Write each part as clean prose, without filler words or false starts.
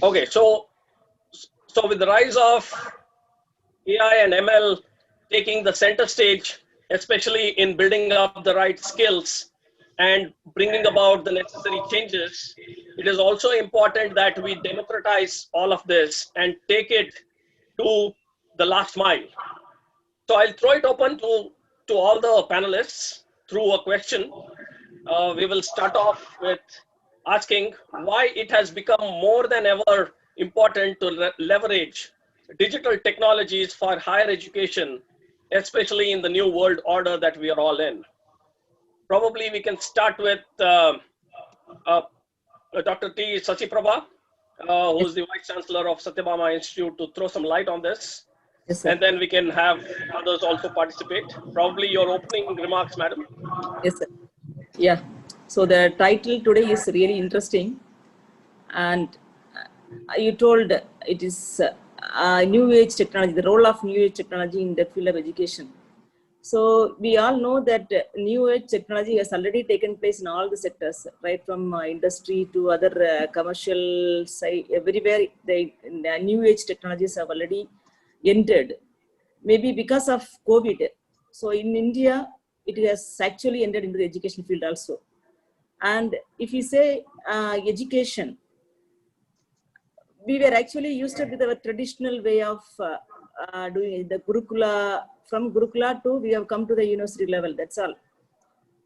Okay, so with the rise of AI and ML taking the center stage, especially in building up the right skills and bringing about the necessary changes, it is also important that we democratize all of this and take it to the last mile. So I'll throw it open to all the panelists through a question. We will start off with asking why it has become more than ever important to leverage digital technologies for higher education, especially in the new world order that we are all in. Probably we can start with uh, Dr. T. Sasiprabha, Yes, who's the Vice Chancellor of Satyabama Institute, to throw some light on this. yes, sir. And then we can have others also participate. Probably your opening remarks, madam. Yes, sir. Yeah. So the title today is really interesting, and you told it is new age technology, the role of new age technology in the field of education. So we all know that new age technology has already taken place in all the sectors, right from industry to other commercial side. Everywhere, the new age technologies have already entered. Maybe because of COVID. So in India, it has actually entered into the education field also. And if you say education, we were actually used to with our traditional way of doing it. The Gurukula, from Gurukula to we have come to the university level, that's all.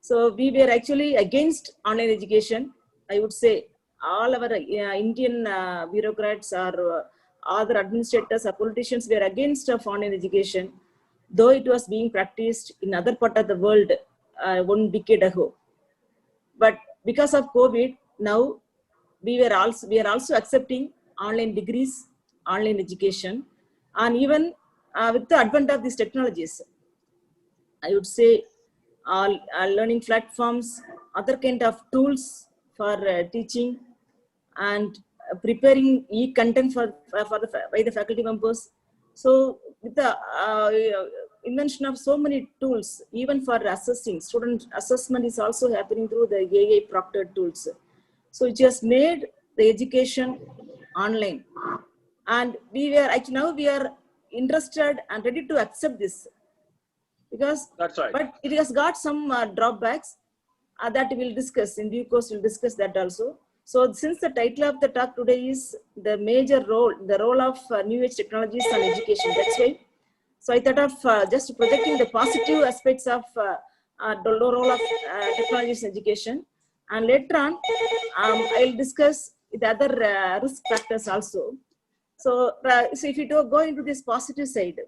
So we were actually against online education. I would say all our Indian bureaucrats or other administrators or politicians were against of online education, though it was being practiced in other part of the world 1 decade ago. But because of COVID, now we are also accepting online degrees, online education, and even with the advent of these technologies, I would say learning platforms, other kind of tools for teaching and preparing e-content for by the faculty members. So with the invention of so many tools, even for assessing, student assessment is also happening through the AI proctored tools. So it just made the education online. And we were actually now we are interested and ready to accept this because That's right. but it has got some drawbacks that we'll discuss in due course. We'll discuss that also. So since the title of the talk today is the major role, the role of new age technologies on education, that's why. So I thought of just projecting the positive aspects of the role of technologies in education, and later on I'll discuss the other risk factors also. So if you go into this positive side,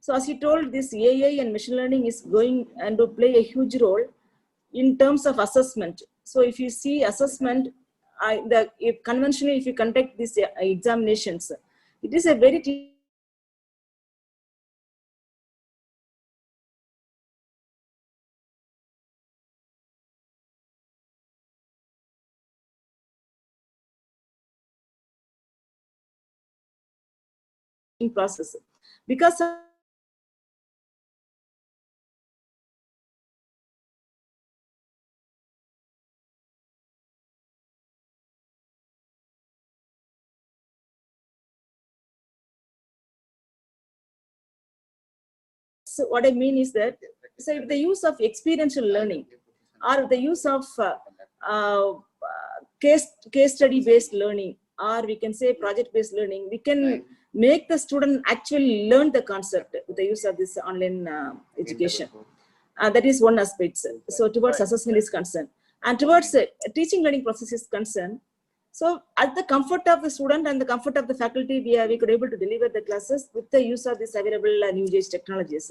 so as you told, this AI and machine learning is going and to play a huge role in terms of assessment. So if you see assessment, if conventionally, if you conduct these examinations, it is a very process because of so what I mean is that, so if the use of experiential learning or the use of case study based learning, or we can say project based learning, we can make the student actually learn the concept with the use of this online education. That is one aspect. So towards assessment is concerned, and towards teaching learning process is concerned. So at the comfort of the student and the comfort of the faculty, we could able to deliver the classes with the use of this available new age technologies.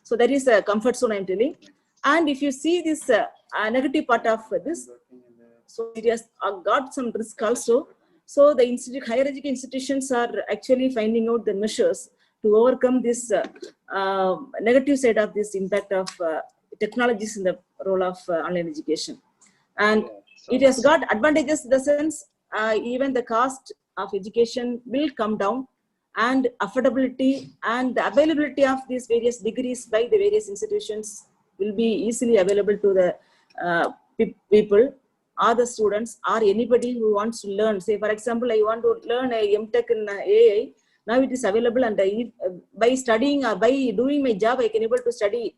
So that is a comfort zone I'm telling. And if you see this negative part of this, so it has got some risk also. So the higher education institutions are actually finding out the measures to overcome this negative side of this impact of technologies in the role of online education. And it has got advantages in the sense even the cost of education will come down, and affordability and the availability of these various degrees by the various institutions will be easily available to the people. or the students or anybody who wants to learn. Say, for example, I want to learn a MTech in AI. Now it is available, and by studying or by doing my job, I can able to study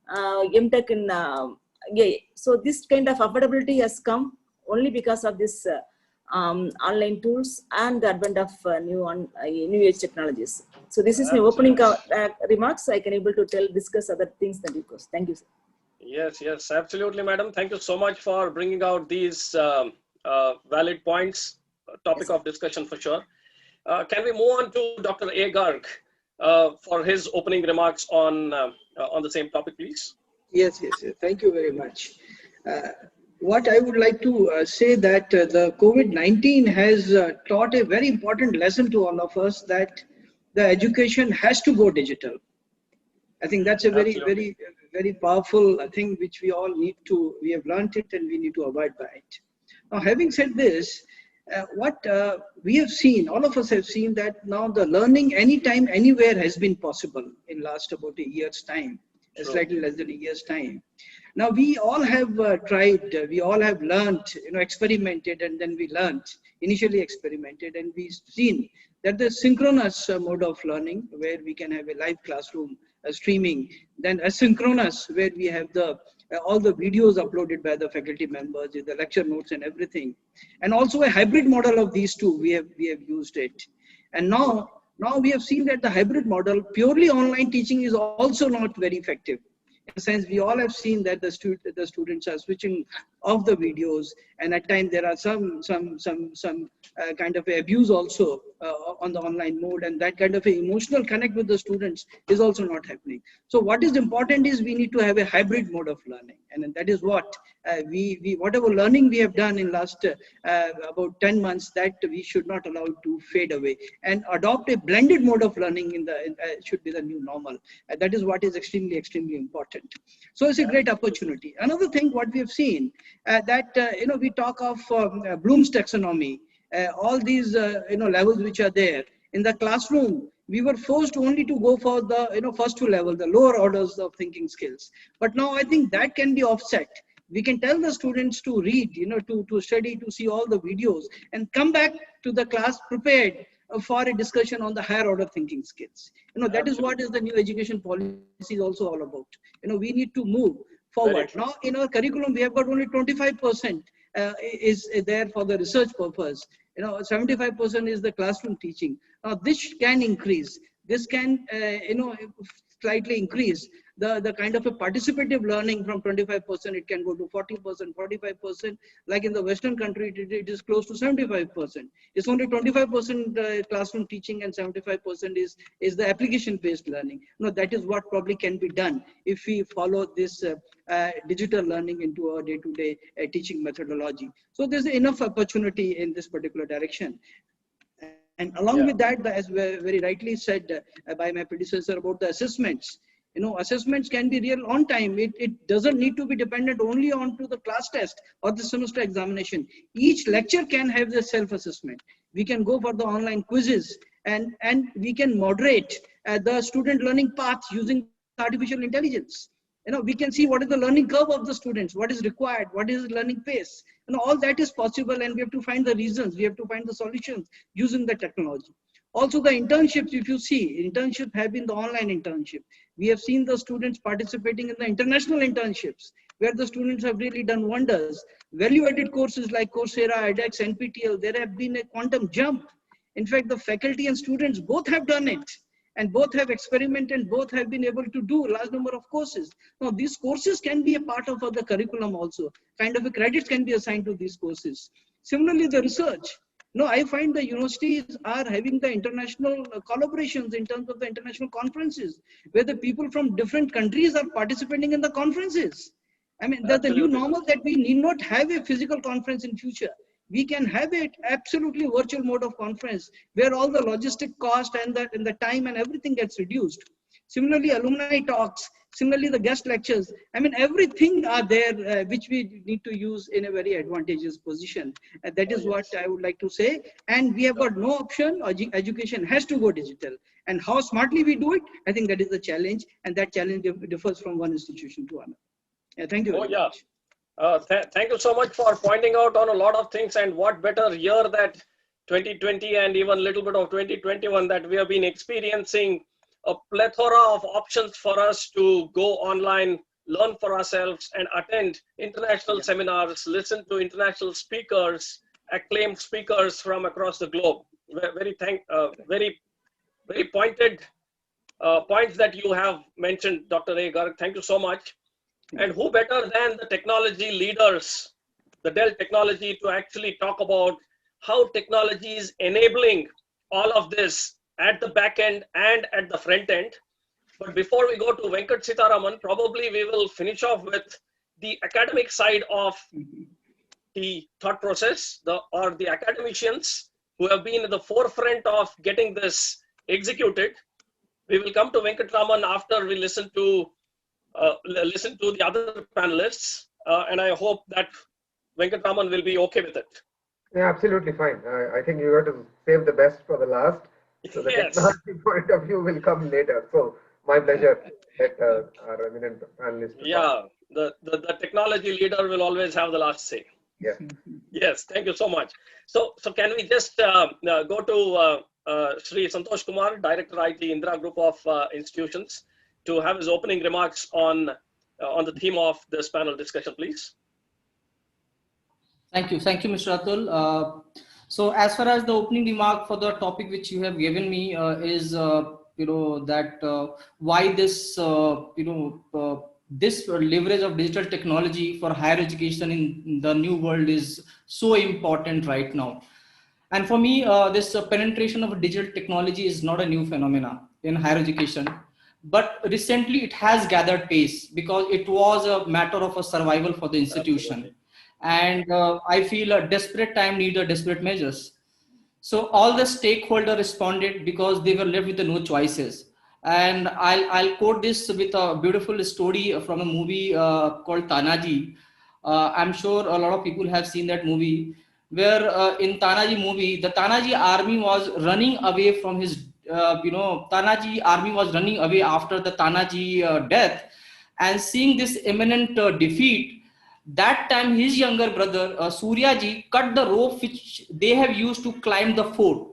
MTech in AI. So this kind of affordability has come only because of this online tools and the advent of new age technologies. So this is my opening remarks. I can able to discuss other things that you course. Thank you, sir. Yes, absolutely, madam. Thank you so much for bringing out these valid points, topic of discussion for sure. Can we move on to Dr. A. Garg for his opening remarks on the same topic, please? Yes. Thank you very much. What I would like to say that the COVID-19 has taught a very important lesson to all of us, that the education has to go digital. I think that's a very powerful thing which we all need to, we have learned it and we need to abide by it. Now, having said this, what we have seen, all of us have seen that now the learning anytime, anywhere has been possible in last about a year's time, slightly less than a year's time. Now we all have tried, we all have learned, experimented, and then we learned, initially experimented, and we've seen that the synchronous mode of learning, where we can have a live classroom streaming, then asynchronous, where we have the all the videos uploaded by the faculty members, the lecture notes and everything, and also a hybrid model of these two. We have used it, and now we have seen that the hybrid model, purely online teaching, is also not very effective. In a sense, we all have seen that the students are switching off the videos, and at times there are some kind of abuse also on the online mode, and that kind of an emotional connect with the students is also not happening. So what is important is we need to have a hybrid mode of learning, and that is what we whatever learning we have done in last about 10 months, that we should not allow it to fade away, and adopt a blended mode of learning in the should be the new normal. That is what is extremely important. So it's a great opportunity. Another thing what we have seen, that we talk of Bloom's taxonomy, all these levels which are there in the classroom. We were forced only to go for the first two levels, the lower orders of thinking skills. But now I think that can be offset. We can tell the students to read, to study, to see all the videos, and come back to the class prepared for a discussion on the higher order thinking skills. That is what is the new education policy is also all about. We need to move forward. Now in our curriculum, we have got only 25% is there for the research purpose. 75% is the classroom teaching. Now this can increase. This can, slightly increase the kind of a participative learning from 25%. It can go to 40%, 45%. Like in the Western country, it is close to 75%. It's only 25% classroom teaching, and 75% is the application-based learning. That is what probably can be done if we follow this digital learning into our day-to-day teaching methodology. So there's enough opportunity in this particular direction. And along with that, as very rightly said by my predecessor about the assessments, assessments can be real on time. It doesn't need to be dependent only on to the class test or the semester examination. Each lecture can have the self-assessment. We can go for the online quizzes, and we can moderate the student learning path using artificial intelligence. We can see what is the learning curve of the students, what is required, what is the learning pace. All that is possible, and we have to find the reasons, we have to find the solutions using the technology. Also the internships, if you see, internships have been the online internship. We have seen the students participating in the international internships, where the students have really done wonders. Value-added courses like Coursera, edX, NPTEL, there have been a quantum jump. In fact, the faculty and students both have done it, and both have experimented, both have been able to do a large number of courses. Now, these courses can be a part of the curriculum also. Kind of a credits can be assigned to these courses. Similarly, the research. I find the universities are having the international collaborations in terms of the international conferences, where the people from different countries are participating in the conferences. I mean, that's the new normal, that we need not have a physical conference in future. We can have it absolutely virtual mode of conference, where all the logistic cost and the time and everything gets reduced. Similarly, alumni talks, similarly the guest lectures. I mean, everything are there which we need to use in a very advantageous position. That is what I would like to say. And we have got no option. Education has to go digital. And how smartly we do it, I think that is the challenge. And that challenge differs from one institution to another. Thank you very much. Thank you so much for pointing out on a lot of things, and what better year that 2020 and even a little bit of 2021 that we have been experiencing a plethora of options for us to go online, learn for ourselves, and attend international seminars, listen to international speakers, acclaimed speakers from across the globe. Very pointed points that you have mentioned, Dr. A. Garg. Thank you so much. And who better than the technology leaders, the Dell technology, to actually talk about how technology is enabling all of this at the back end and at the front end. But before we go to Venkat Sitaraman, probably we will finish off with the academic side of the thought process, or the academicians who have been at the forefront of getting this executed. We will come to Venkatraman after we listen to the other panelists, and I hope that Venkatraman will be okay with it. Yeah, absolutely fine. I think you have to save the best for the last. So the Yes. technology point of view will come later. So my pleasure that our eminent panelists. Yeah, the technology leader will always have the last say. Yeah. Yes, thank you so much. So can we just go to Sri Santosh Kumar, Director IT, Indira Group of Institutions, to have his opening remarks on the theme of this panel discussion, please. Thank you, Mr. Atul. So as far as the opening remark for the topic which you have given me is, why this, this leverage of digital technology for higher education in the new world is so important right now. And for me, this penetration of digital technology is not a new phenomena in higher education, but recently it has gathered pace because it was a matter of a survival for the institution. Absolutely. And I feel a desperate time needed desperate measures. So all the stakeholders responded because they were left with no choices. And I'll quote this with a beautiful story from a movie called Tanaji. I'm sure a lot of people have seen that movie, where in Tanaji movie, the Tanaji army was running away from his, Tanaji army was running away after the Tanaji death, and seeing this imminent defeat. That time his younger brother Suryaji cut the rope which they have used to climb the fort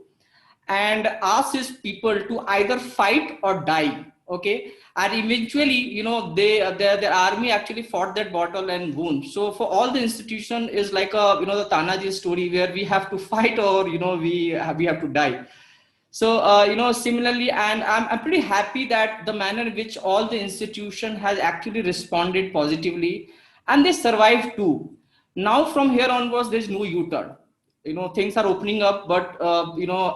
and asked his people to either fight or die. Okay, and eventually, their army actually fought that battle and won. So for all the institution is like a, the Tanaji story where we have to fight or we have to die. So similarly, and I'm pretty happy that the manner in which all the institution has actually responded positively, and they survived too. Now from here onwards, there's no U-turn. Things are opening up, but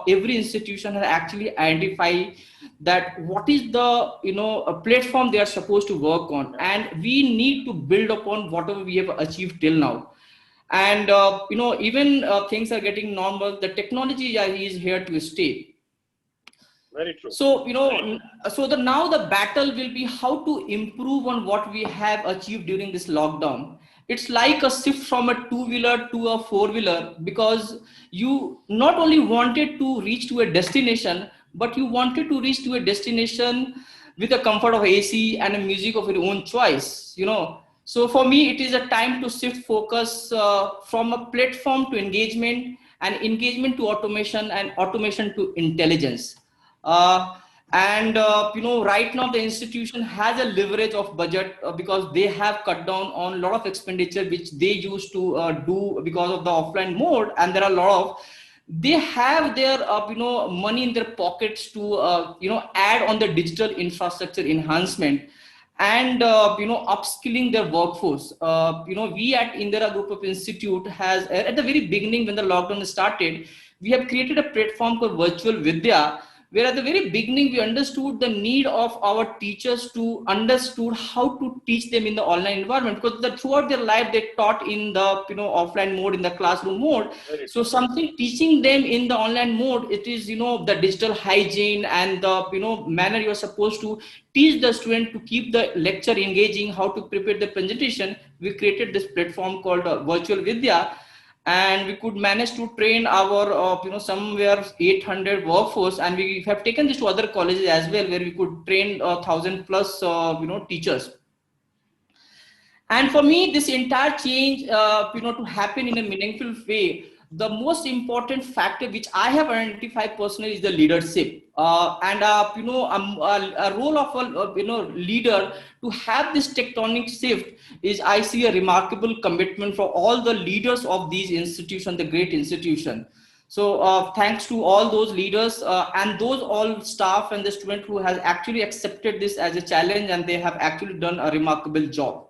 every institution has actually identified that what is the a platform they are supposed to work on, and we need to build upon whatever we have achieved till now. And even things are getting normal. The technology is here to stay. Very true. So now the battle will be how to improve on what we have achieved during this lockdown. It's like a shift from a two-wheeler to a four-wheeler, because you not only wanted to reach to a destination, but you wanted to reach to a destination with the comfort of AC and a music of your own choice. So for me, it is a time to shift focus from a platform to engagement, and engagement to automation, and automation to intelligence. Right now the institution has a leverage of budget because they have cut down on a lot of expenditure which they used to do because of the offline mode, and there are a lot of, they have their money in their pockets to add on the digital infrastructure enhancement and upskilling their workforce. We at Indira Group of Institute has, at the very beginning when the lockdown started, we have created a platform called Virtual Vidya, where at the very beginning we understood the need of our teachers to understood how to teach them in the online environment, because throughout their life they taught in the offline mode, in the classroom mode. So something teaching them in the online mode, it is the digital hygiene and the manner you are supposed to teach the student to keep the lecture engaging, how to prepare the presentation. We created this platform called Virtual Vidya, and we could manage to train our somewhere 800 workforce, and we have taken this to other colleges as well, where we could train 1,000 plus teachers. And for me, this entire change, to happen in a meaningful way, the most important factor which I have identified personally is the leadership, and a role of a leader to have this tectonic shift is, I see a remarkable commitment for all the leaders of these institutions, the great institution. So thanks to all those leaders and those all staff and the student who has actually accepted this as a challenge, and they have actually done a remarkable job.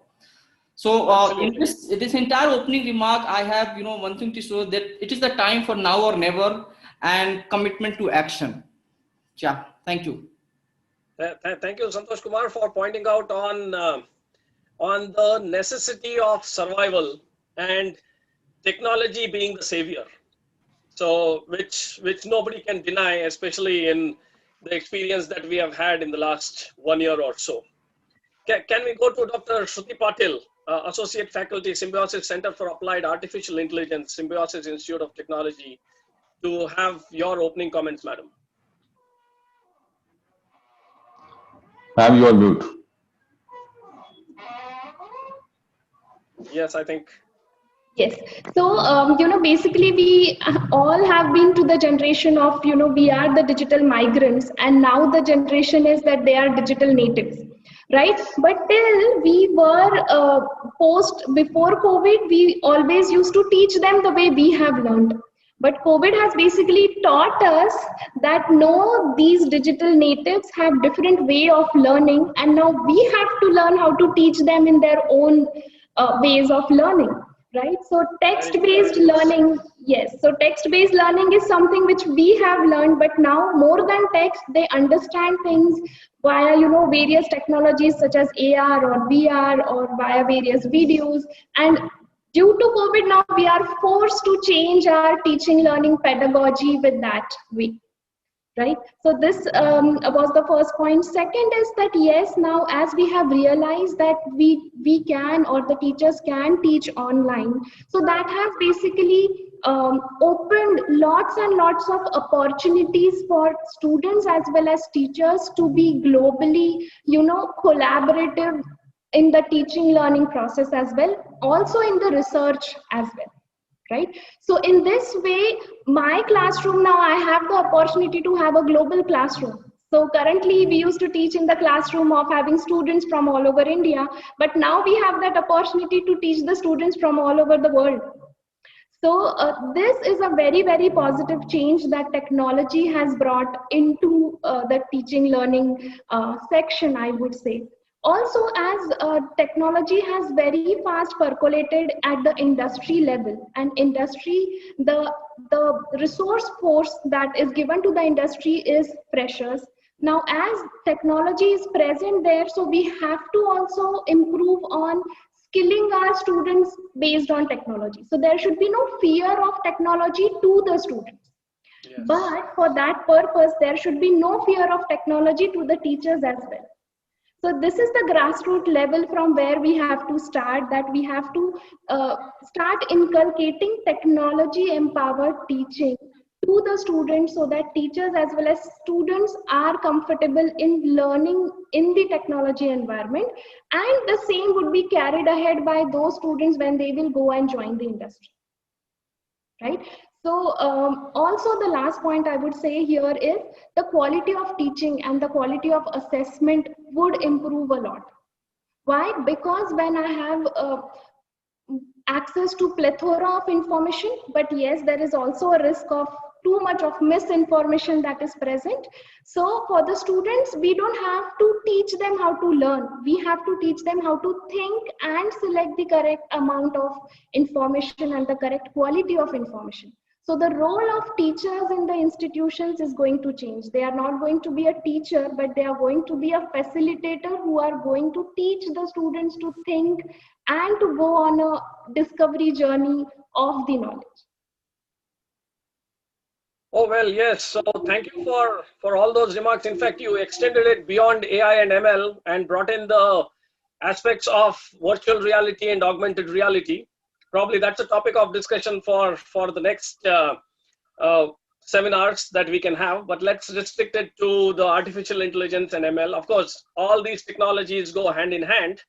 So in this entire opening remark, I have one thing to show, that it is the time for now or never and commitment to action. Yeah, thank you. Thank you, Santosh Kumar, for pointing out on the necessity of survival and technology being the savior. So which nobody can deny, especially in the experience that we have had in the last 1 year or so. Can we go to Dr. Shruti Patil, Associate Faculty, Symbiosis Center for Applied Artificial Intelligence, Symbiosis Institute of Technology, to have your opening comments, madam? Have you on mute? Yes, I think. Yes. So, basically we all have been to the generation of, we are the digital migrants, and now the generation is that they are digital natives, right? But till we were before COVID, we always used to teach them the way we have learned. But COVID has basically taught us that no, these digital natives have different way of learning, and now we have to learn how to teach them in their own ways of learning. Right, so text-based learning, yes. So text-based learning is something which we have learned, but now more than text, they understand things via various technologies such as AR or VR or via various videos. And due to COVID, now we are forced to change our teaching learning pedagogy with that way. Right, so this was the first point. Second is that yes, now as we have realized that we can, or the teachers can teach online, so that has basically opened lots and lots of opportunities for students as well as teachers to be globally collaborative in the teaching learning process as well, also in the research as well. Right, so in this way, my classroom now, I have the opportunity to have a global classroom. So currently we used to teach in the classroom of having students from all over India, but now we have that opportunity to teach the students from all over the world. So this is a very, very positive change that technology has brought into the teaching learning section, I would say. Also, as technology has very fast percolated at the industry level, and industry, the resource force that is given to the industry is freshers. Now, as technology is present there, so we have to also improve on skilling our students based on technology. So there should be no fear of technology to the students. Yes. But for that purpose, there should be no fear of technology to the teachers as well. So this is the grassroots level from where we have to start, that we have to start inculcating technology empowered teaching to the students, so that teachers as well as students are comfortable in learning in the technology environment, and the same would be carried ahead by those students when they will go and join the industry, right? So also the last point I would say here is the quality of teaching and the quality of assessment would improve a lot. Why? Because when I have access to plethora of information, but yes, there is also a risk of too much of misinformation that is present. So for the students, we don't have to teach them how to learn. We have to teach them how to think and select the correct amount of information and the correct quality of information. So the role of teachers in the institutions is going to change. They are not going to be a teacher, but they are going to be a facilitator who are going to teach the students to think and to go on a discovery journey of the knowledge. Oh, well, yes. So thank you for all those remarks. In fact, you extended it beyond AI and ML and brought in the aspects of virtual reality and augmented reality. Probably that's a topic of discussion for the next seminars that we can have, but let's restrict it to the artificial intelligence and ML. Of course, all these technologies go hand in hand.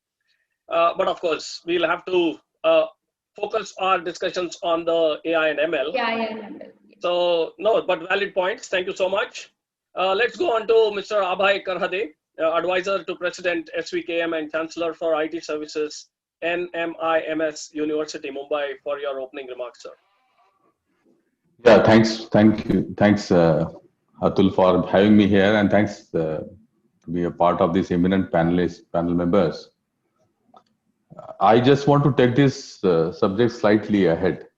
But of course, we'll have to focus our discussions on the AI and ML. Yeah, yeah. So, no, but valid points. Thank you so much. Let's go on to Mr. Abhay Karhade, Advisor to President SVKM and Chancellor for IT Services, NMIMS University, Mumbai, for your opening remarks, sir. Yeah, thanks. Thank you. Thanks, Atul, for having me here, and thanks to be a part of this eminent panel members. I just want to take this subject slightly ahead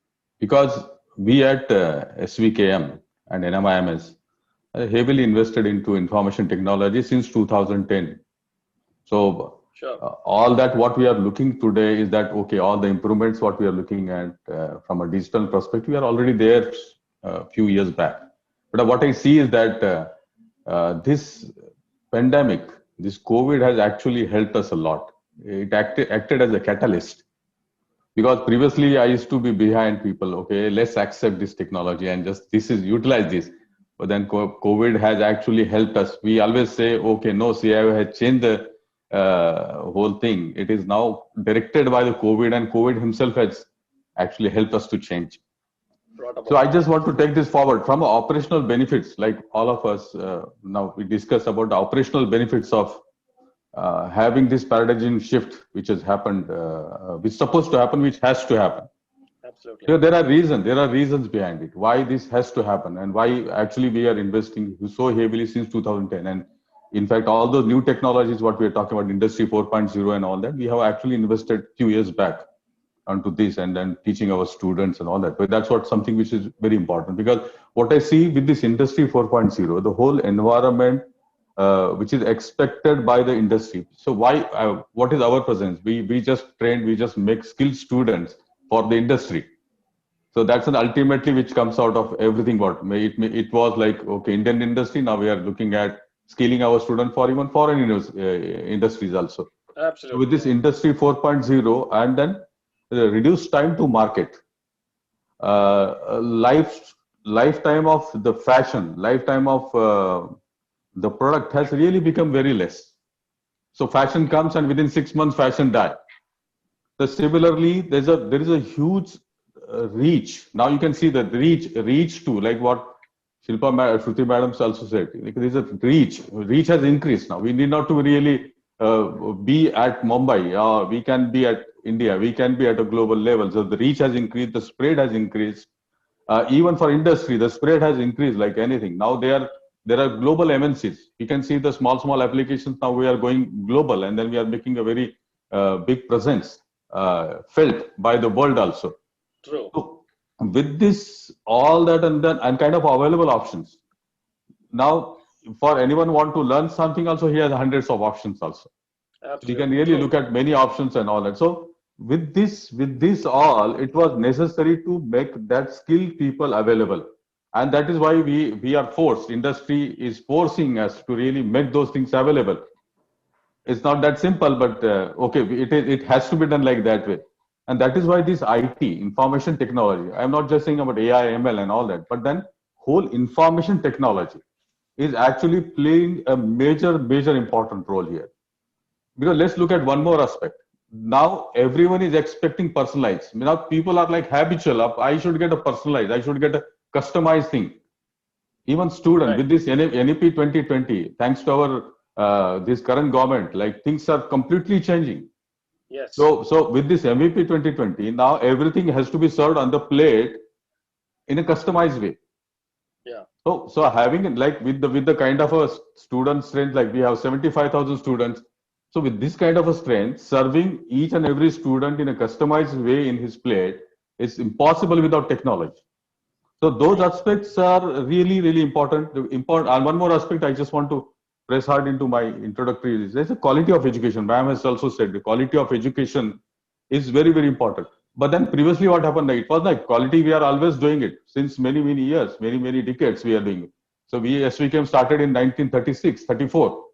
because we at SVKM and NMIMS heavily invested into information technology since 2010. So Sure. all that what we are looking today is that, okay, all the improvements what we are looking at from a digital perspective, we are already there a few years back. But what I see is that this pandemic, this COVID has actually helped us a lot. It acted as a catalyst because previously I used to be behind people. Okay, let's accept this technology and just utilize this. But then COVID has actually helped us. We always say, okay, no, CIO has changed the whole thing. It is now directed by the COVID, and COVID himself has actually helped us to change. So I just want to take this forward from operational benefits, like all of us now we discuss about the operational benefits of having this paradigm shift, which has happened, which is supposed to happen, which has to happen. Absolutely. So there are reasons behind it, why this has to happen and why actually we are investing so heavily since 2010. And in fact, all those new technologies, what we are talking about, Industry 4.0 and all that, we have actually invested a few years back onto this and then teaching our students and all that. But that's what something which is very important, because what I see with this Industry 4.0, the whole environment which is expected by the industry. So why? What is our presence? We just train, we just make skilled students for the industry. So that's an ultimately which comes out of everything. What it was like, okay, Indian industry. Now we are looking at scaling our student for even foreign industries also. Absolutely. So with this Industry 4.0 and then reduced time to market, lifetime of the fashion, lifetime of the product has really become very less. So fashion comes and within 6 months fashion die. So similarly, there is a huge reach. Now you can see the reach to, like what Shruti madam also said. Like there is a reach. Reach has increased now. We need not to really be at Mumbai, or we can be at India. We can be at a global level. So the reach has increased. The spread has increased. Even for industry, the spread has increased like anything. Now there are global MNCs. You can see the small applications. Now we are going global, and then we are making a very big presence felt by the world also. True. So with this, all that and kind of available options. Now, for anyone want to learn something also, he has hundreds of options also. Absolutely. You can really look at many options and all that. So with this all, it was necessary to make that skilled people available. And that is why we are forced, industry is forcing us to really make those things available. It's not that simple, but okay, it has to be done like that way. And that is why this IT, information technology, I'm not just saying about AI, ML and all that, but then whole information technology is actually playing a major important role here. Because let's look at one more aspect. Now everyone is expecting personalized. Now people are like habitual of, I should get a personalized, I should get a customized thing. Even student Right. with this NEP 2020, thanks to our this current government, like things are completely changing. Yes. So with this MVP 2020, now everything has to be served on the plate in a customized way. Yeah. So having like with the kind of a student strength, like we have 75,000 students. So with this kind of a strength, serving each and every student in a customized way in his plate is impossible without technology. So those aspects are really important. And one more aspect I just want to press hard into my introductory is there's a quality of education. Ma'am has also said the quality of education is very important. But then previously what happened, it was like quality, we are always doing it since many years, many decades we are doing it. So we SVKM started in 1936, 34.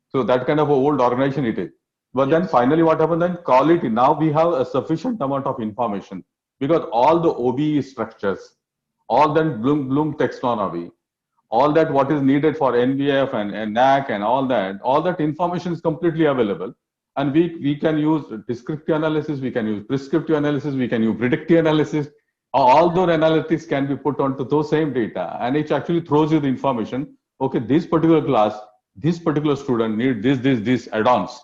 So that kind of an old organization it is. But then finally what happened then, quality, now we have a sufficient amount of information because all the OBE structures, all that Bloom taxonomy, all that what is needed for NBF and NAC and all that information is completely available. And we can use descriptive analysis, we can use prescriptive analysis, we can use predictive analysis. All those analytics can be put onto those same data, and it actually throws you the information. Okay, this particular class, this particular student need this add-ons.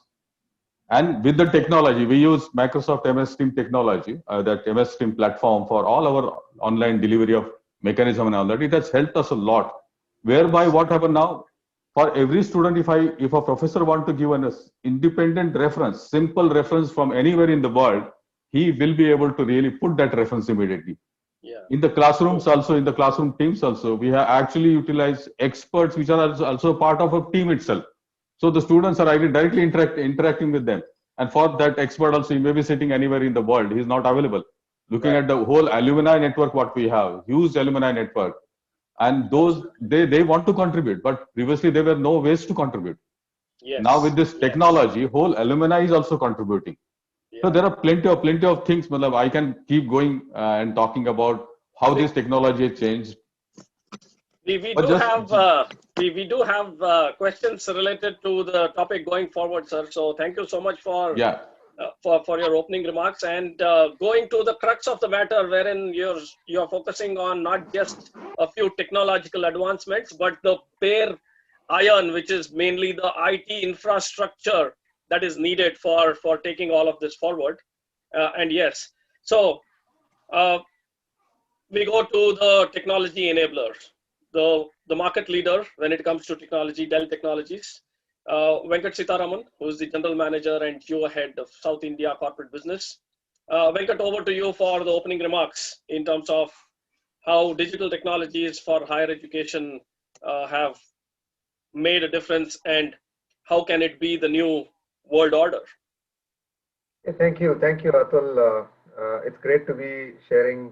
And with the technology, we use Microsoft MS Team technology, that MS Team platform for all our online delivery of mechanism and all that. It has helped us a lot. Whereby what happened now, for every student, if a professor want to give an independent reference, simple reference from anywhere in the world, he will be able to really put that reference immediately. Yeah. In the classrooms also, in the classroom teams also, we have actually utilized experts which are also part of a team itself. So the students are directly interacting with them. And for that expert also, he may be sitting anywhere in the world. He is not available. Looking Right. at the whole alumni network, what we have, huge alumni network. And those, they want to contribute, but previously there were no ways to contribute. Yes. Now with this Yes. technology, whole alumni is also contributing. So there are plenty of things. I can keep going and talking about how this technology has changed. We But do just- have we do have questions related to the topic going forward, sir. So thank you so much for Yeah. For your opening remarks, and going to the crux of the matter, wherein you're focusing on not just a few technological advancements, but the bare iron, which is mainly the IT infrastructure that is needed for taking all of this forward. And yes, so we go to the technology enablers. The market leader when it comes to technology, Dell Technologies. Venkat Sitaraman, who is the General Manager and GEO Head of South India Corporate Business. Venkat, over to you for the opening remarks in terms of how digital technologies for higher education have made a difference, and how can it be the new world order? Thank you, Atul. It's great to be sharing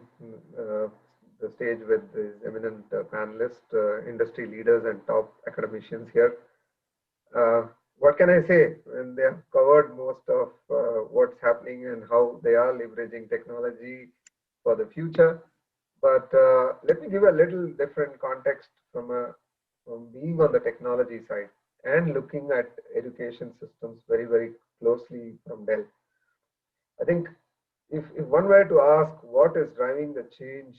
the stage with these eminent panelists, industry leaders, and top academicians here. What can I say? And they have covered most of what's happening and how they are leveraging technology for the future. But let me give a little different context from being on the technology side and looking at education systems very, very closely from Dell. I think if one were to ask what is driving the change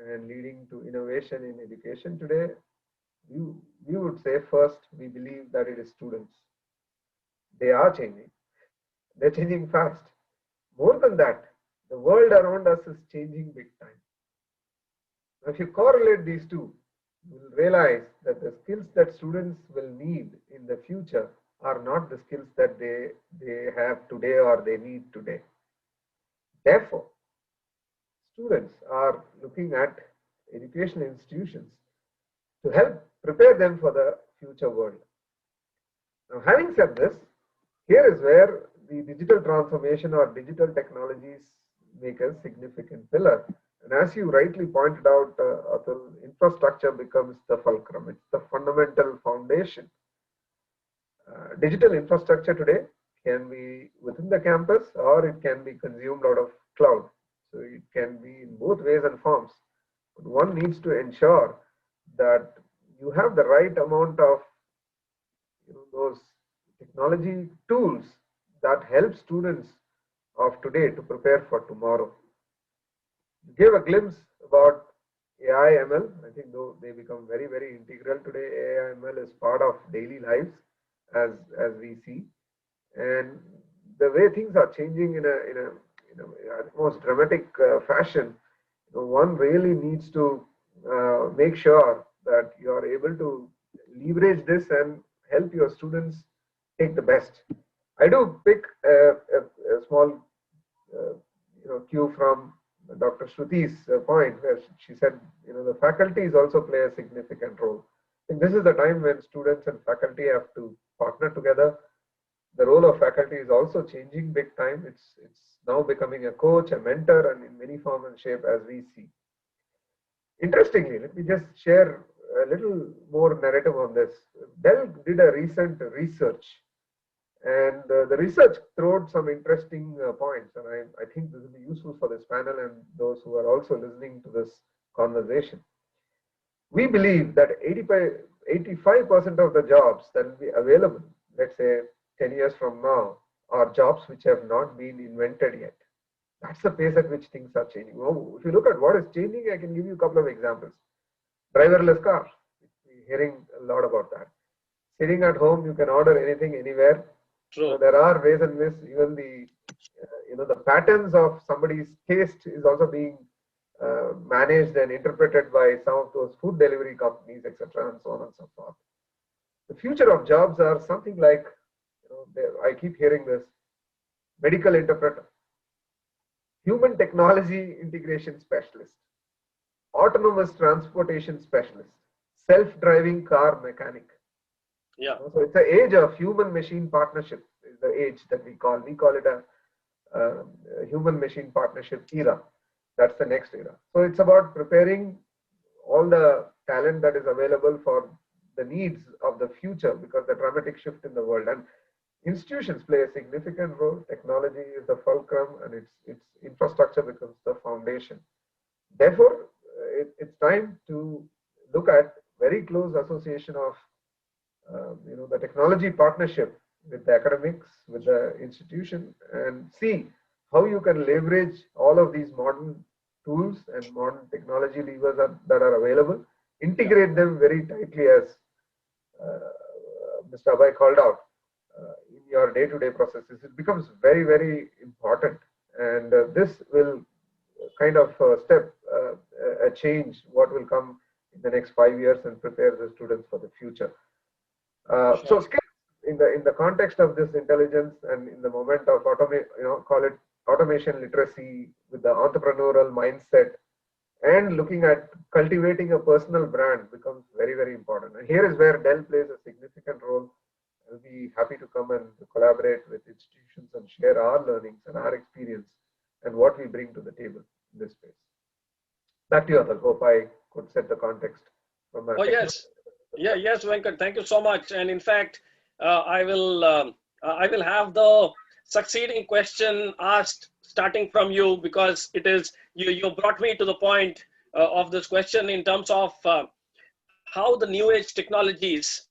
and leading to innovation in education today, we would say first, we believe that it is students. They are changing. They're changing fast. More than that, the world around us is changing big time. If you correlate these two, you will realize that the skills that students will need in the future are not the skills that they have today or they need today. Therefore, students are looking at educational institutions to help prepare them for the future world. Now, having said this, here is where the digital transformation or digital technologies make a significant pillar. And as you rightly pointed out, Atul, infrastructure becomes the fulcrum. It's the fundamental foundation. Digital infrastructure today can be within the campus or it can be consumed out of cloud. So it can be in both ways and forms. But one needs to ensure that you have the right amount of those technology tools that help students of today to prepare for tomorrow. You gave a glimpse about AI, ML. I think though they become very, very integral today. AI, ML is part of daily lives as we see, and the way things are changing in a most dramatic fashion. One really needs to make sure that you are able to leverage this and help your students take the best. I do pick a small cue from Dr. Shruti's point where she said, the faculties also play a significant role. I think this is the time when students and faculty have to partner together. The role of faculty is also changing big time. It's now becoming a coach, a mentor, and in many form and shape as we see. Interestingly, let me just share a little more narrative on this. Dell did a recent research, and the research threw some interesting points, and I think this will be useful for this panel and those who are also listening to this conversation. We believe that 85% of the jobs that will be available, let's say 10 years from now, or jobs which have not been invented yet. That's the pace at which things are changing. Oh, if you look at what is changing, I can give you a couple of examples. Driverless cars, we're hearing a lot about that. Sitting at home, you can order anything, anywhere. True. There are ways and means. Even the the patterns of somebody's taste is also being managed and interpreted by some of those food delivery companies, etc., and so on and so forth. The future of jobs are something like, I keep hearing this: medical interpreter, human technology integration specialist, autonomous transportation specialist, self-driving car mechanic. Yeah. So it's the age of human-machine partnership is the age that we call it a human-machine partnership era. That's the next era. So it's about preparing all the talent that is available for the needs of the future, because the dramatic shift in the world, and institutions play a significant role. Technology is the fulcrum, and its infrastructure becomes the foundation. Therefore, it's time to look at very close association of the technology partnership with the academics, with the institution, and see how you can leverage all of these modern tools and modern technology levers that are available, integrate them very tightly, as Mr. Abhay called out, in your day-to-day processes. It becomes very, very important, and this will kind of step a change what will come in the next 5 years and prepare the students for the future. So skills in the context of this intelligence and in the moment of call it automation literacy with the entrepreneurial mindset, and looking at cultivating a personal brand becomes very, very important. And here is where Dell plays a significant role. I'll be happy to come and collaborate with institutions and share our learnings and our experience and what we bring to the table in this space. Back to you, Atul. Hope I could set the context. Oh, yes. Yeah, yes, Venkat, thank you so much. And in fact, I will have the succeeding question asked starting from you, because it is you brought me to the point of this question in terms of how the new age technologies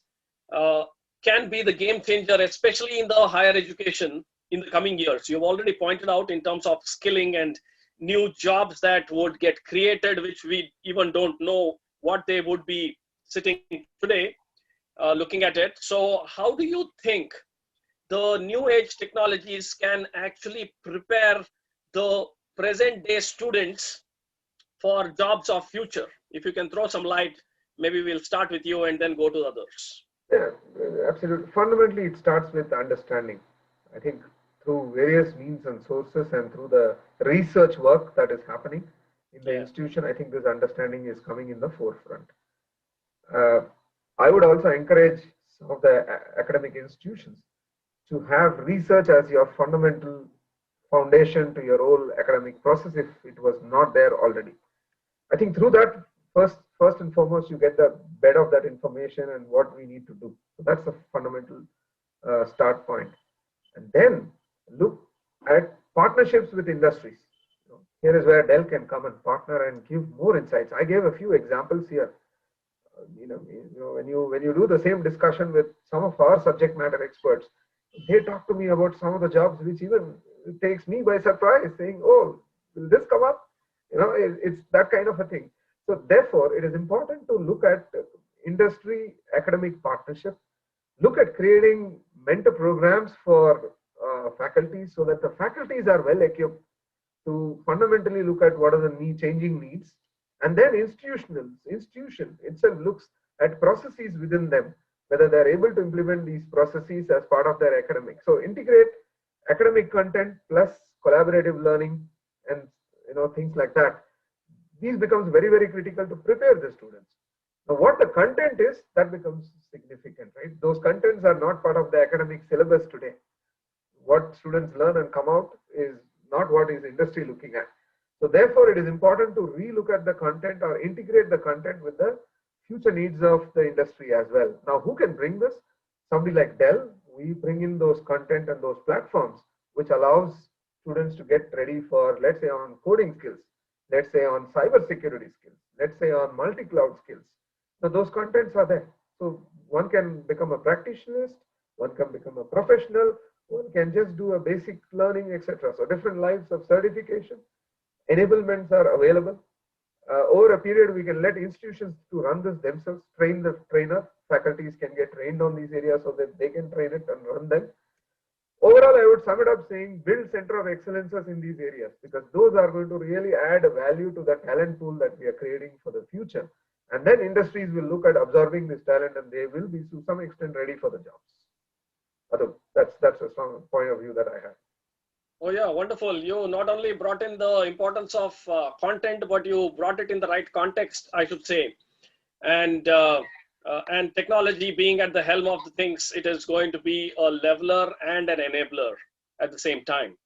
can be the game changer, especially in the higher education in the coming years. You've already pointed out in terms of skilling and new jobs that would get created, which we even don't know what they would be sitting today, looking at it. So how do you think the new age technologies can actually prepare the present day students for jobs of future? If you can throw some light, maybe we'll start with you and then go to others. Yeah, absolutely. Fundamentally, it starts with understanding. I think through various means and sources and through the research work that is happening in the institution, I think this understanding is coming in the forefront. I would also encourage some of the academic institutions to have research as your fundamental foundation to your whole academic process if it was not there already. I think through that, first and foremost, you get the bed of that information and what we need to do. So that's a fundamental start point. And then look at partnerships with industries. Here is where Dell can come and partner and give more insights. I gave a few examples here. When you do the same discussion with some of our subject matter experts, they talk to me about some of the jobs which even takes me by surprise, saying, "Oh, will this come up?" It's that kind of a thing. So therefore, it is important to look at industry academic partnership, look at creating mentor programs for faculties, so that the faculties are well equipped to fundamentally look at what are the changing needs. And then institution itself looks at processes within them, whether they're able to implement these processes as part of their academic. So integrate academic content plus collaborative learning and things like that. These becomes very, very critical to prepare the students. Now, what the content is, that becomes significant, right? Those contents are not part of the academic syllabus today. What students learn and come out is not what is industry looking at. So therefore, it is important to relook at the content or integrate the content with the future needs of the industry as well. Now, who can bring this? Somebody like Dell. We bring in those content and those platforms, which allows students to get ready for, let's say, on coding skills, let's say on cyber security skills, let's say on multi-cloud skills. So those contents are there. So one can become a practitioner, one can become a professional, one can just do a basic learning, etc. So different lines of certification, enablements are available. Over a period, we can let institutions to run this themselves, train the trainer. Faculties can get trained on these areas so that they can train it and run them. Overall, I would sum it up saying build center of excellences in these areas, because those are going to really add a value to the talent pool that we are creating for the future. And then industries will look at absorbing this talent and they will be to some extent ready for the jobs. That's a strong point of view that I have. Oh yeah, wonderful. You not only brought in the importance of content, but you brought it in the right context, I should say. And technology being at the helm of the things, it is going to be a leveler and an enabler at the same time.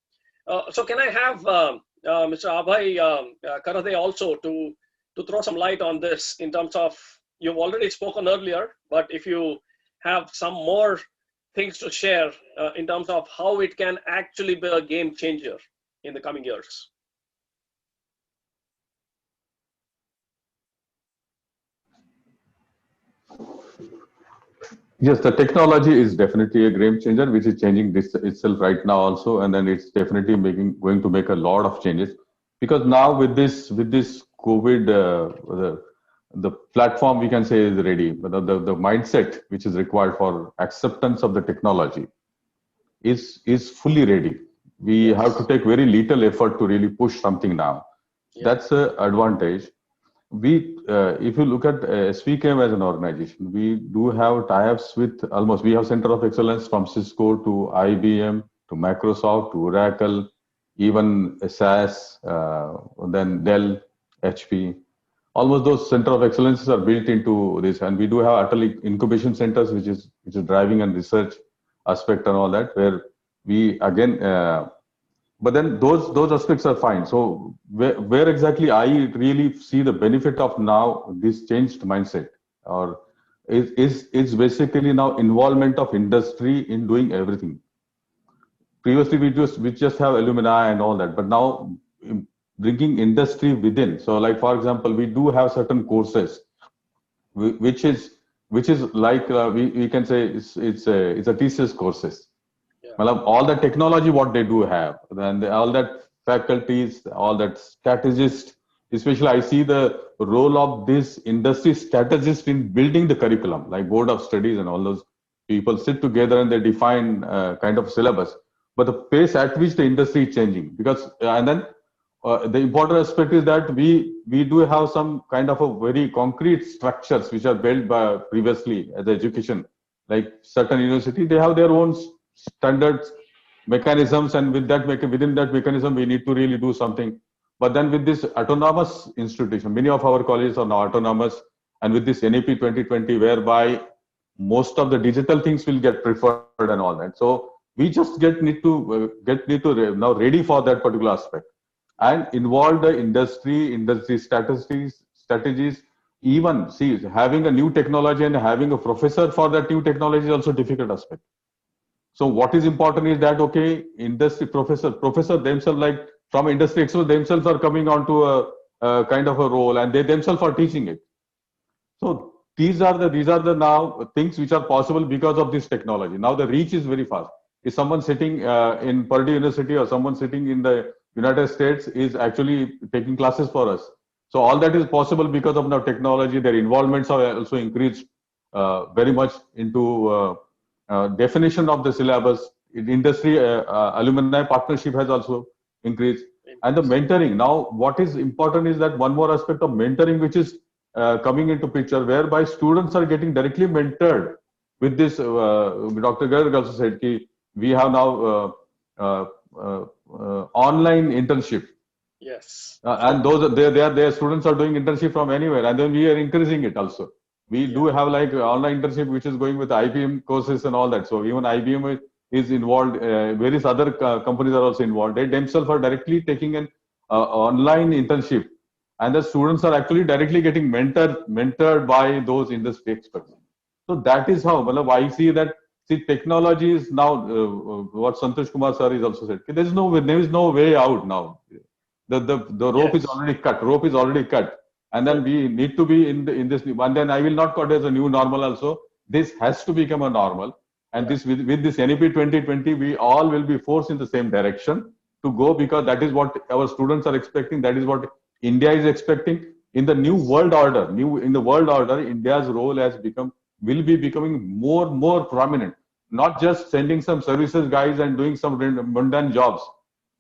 So can I have Mr. Abhay Karade also to throw some light on this in terms of, you've already spoken earlier, but if you have some more things to share in terms of how it can actually be a game changer in the coming years. Yes, the technology is definitely a game changer, which is changing this itself right now also, and then it's definitely going to make a lot of changes, because now with this COVID, the platform we can say is ready, but the mindset which is required for acceptance of the technology is fully ready. We have to take very little effort to really push something now. That's an advantage. If you look at SVKM as an organization, we do have tie-ups with we have Center of Excellence from Cisco to IBM to Microsoft to Oracle, even SAS, then Dell, HP. Almost those Center of Excellences are built into this, and we do have Atal incubation centers, which is driving and research aspect and all that, where we again. But then those aspects are fine. So where exactly I really see the benefit of now this changed mindset, or is basically now involvement of industry in doing everything. Previously we just have alumni and all that, but now bringing industry within. So like for example, we do have certain courses, which is like we can say it's a thesis courses. All the technology what they do have, then all that faculties, all that strategists, especially I see the role of this industry strategist in building the curriculum, like board of studies and all those people sit together and they define kind of syllabus. But the pace at which the industry is changing, because and then the important aspect is that we do have some kind of a very concrete structures which are built by previously as education, like certain university, they have their own standards, mechanisms, and within that mechanism, we need to really do something. But then with this autonomous institution, many of our colleges are now autonomous, and with this NAP 2020, whereby most of the digital things will get preferred and all that. So we just need to now ready for that particular aspect and involve the industry strategies. Even see, having a new technology and having a professor for that new technology is also a difficult aspect. So what is important is that, okay, industry professor themselves, like from industry experts themselves are coming onto a kind of a role, and they themselves are teaching it. So these are the now things which are possible because of this technology. Now the reach is very fast. If someone sitting in Purdue University or someone sitting in the United States is actually taking classes for us. So all that is possible because of now technology. Their involvements are also increased very much into definition of the syllabus. Industry alumni partnership has also increased, and the mentoring. Now what is important is that one more aspect of mentoring which is coming into picture, whereby students are getting directly mentored with this. Dr. Garg also said ki we have now online internship. Yes. And those their students are doing internship from anywhere, and then we are increasing it also. We do have like online internship which is going with IBM courses and all that. So even IBM is involved. Various other companies are also involved. They themselves are directly taking an online internship, and the students are actually directly getting mentored by those industry experts. So that is how I see that. See, technology is now what Santosh Kumar sir is also said. There is no way out now. The rope is already cut. Rope is already cut. And then we need to be in this. And then I will not call it as a new normal also. This has to become a normal. And this with this NEP 2020, we all will be forced in the same direction to go, because that is what our students are expecting. That is what India is expecting. In the new world order, India's role will be becoming more prominent. Not just sending some services guys and doing some mundane jobs.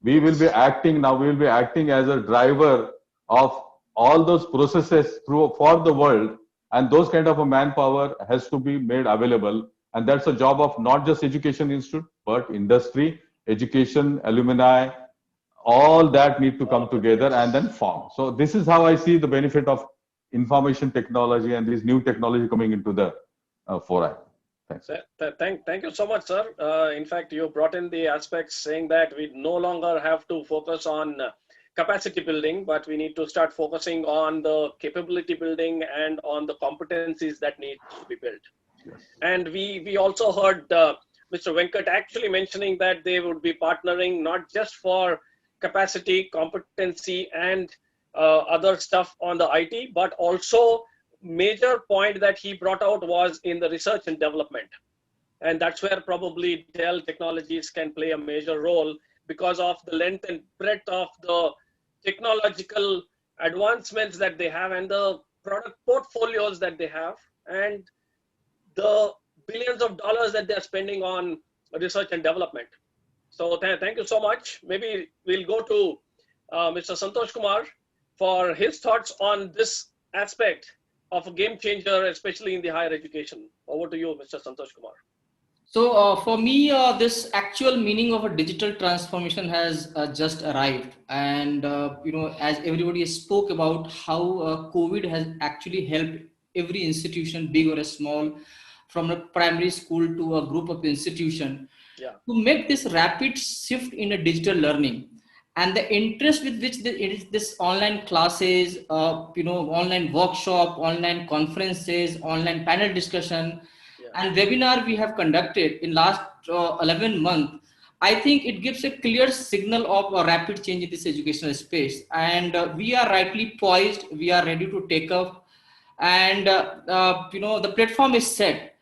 We will be acting now. We will be acting as a driver of all those processes for the world, and those kind of a manpower has to be made available. And that's a job of not just education institute, but industry, education, alumni, all that need to come together and then form. So this is how I see the benefit of information technology and this new technology coming into the foray. Thanks. Thank you so much, sir. In fact, you brought in the aspects saying that we no longer have to focus on capacity building, but we need to start focusing on the capability building and on the competencies that need to be built. Yes. And we also heard Mr. Venkat actually mentioning that they would be partnering not just for capacity, competency, and other stuff on the IT, but also major point that he brought out was in the research and development. And that's where probably Dell Technologies can play a major role because of the length and breadth of the technological advancements that they have and the product portfolios that they have and the billions of dollars that they're spending on research and development. So thank you so much. Maybe we'll go to Mr. Santosh Kumar for his thoughts on this aspect of a game changer, especially in the higher education. Over to you, Mr. Santosh Kumar. So for me, this actual meaning of a digital transformation has just arrived. And, as everybody spoke about how COVID has actually helped every institution, big or small, from a primary school to a group of institution, to make this rapid shift in a digital learning. And the interest with which this online classes, online workshop, online conferences, online panel discussion, and webinar we have conducted in last 11 months, I think it gives a clear signal of a rapid change in this educational space. And we are rightly poised, we are ready to take up, and the platform is set.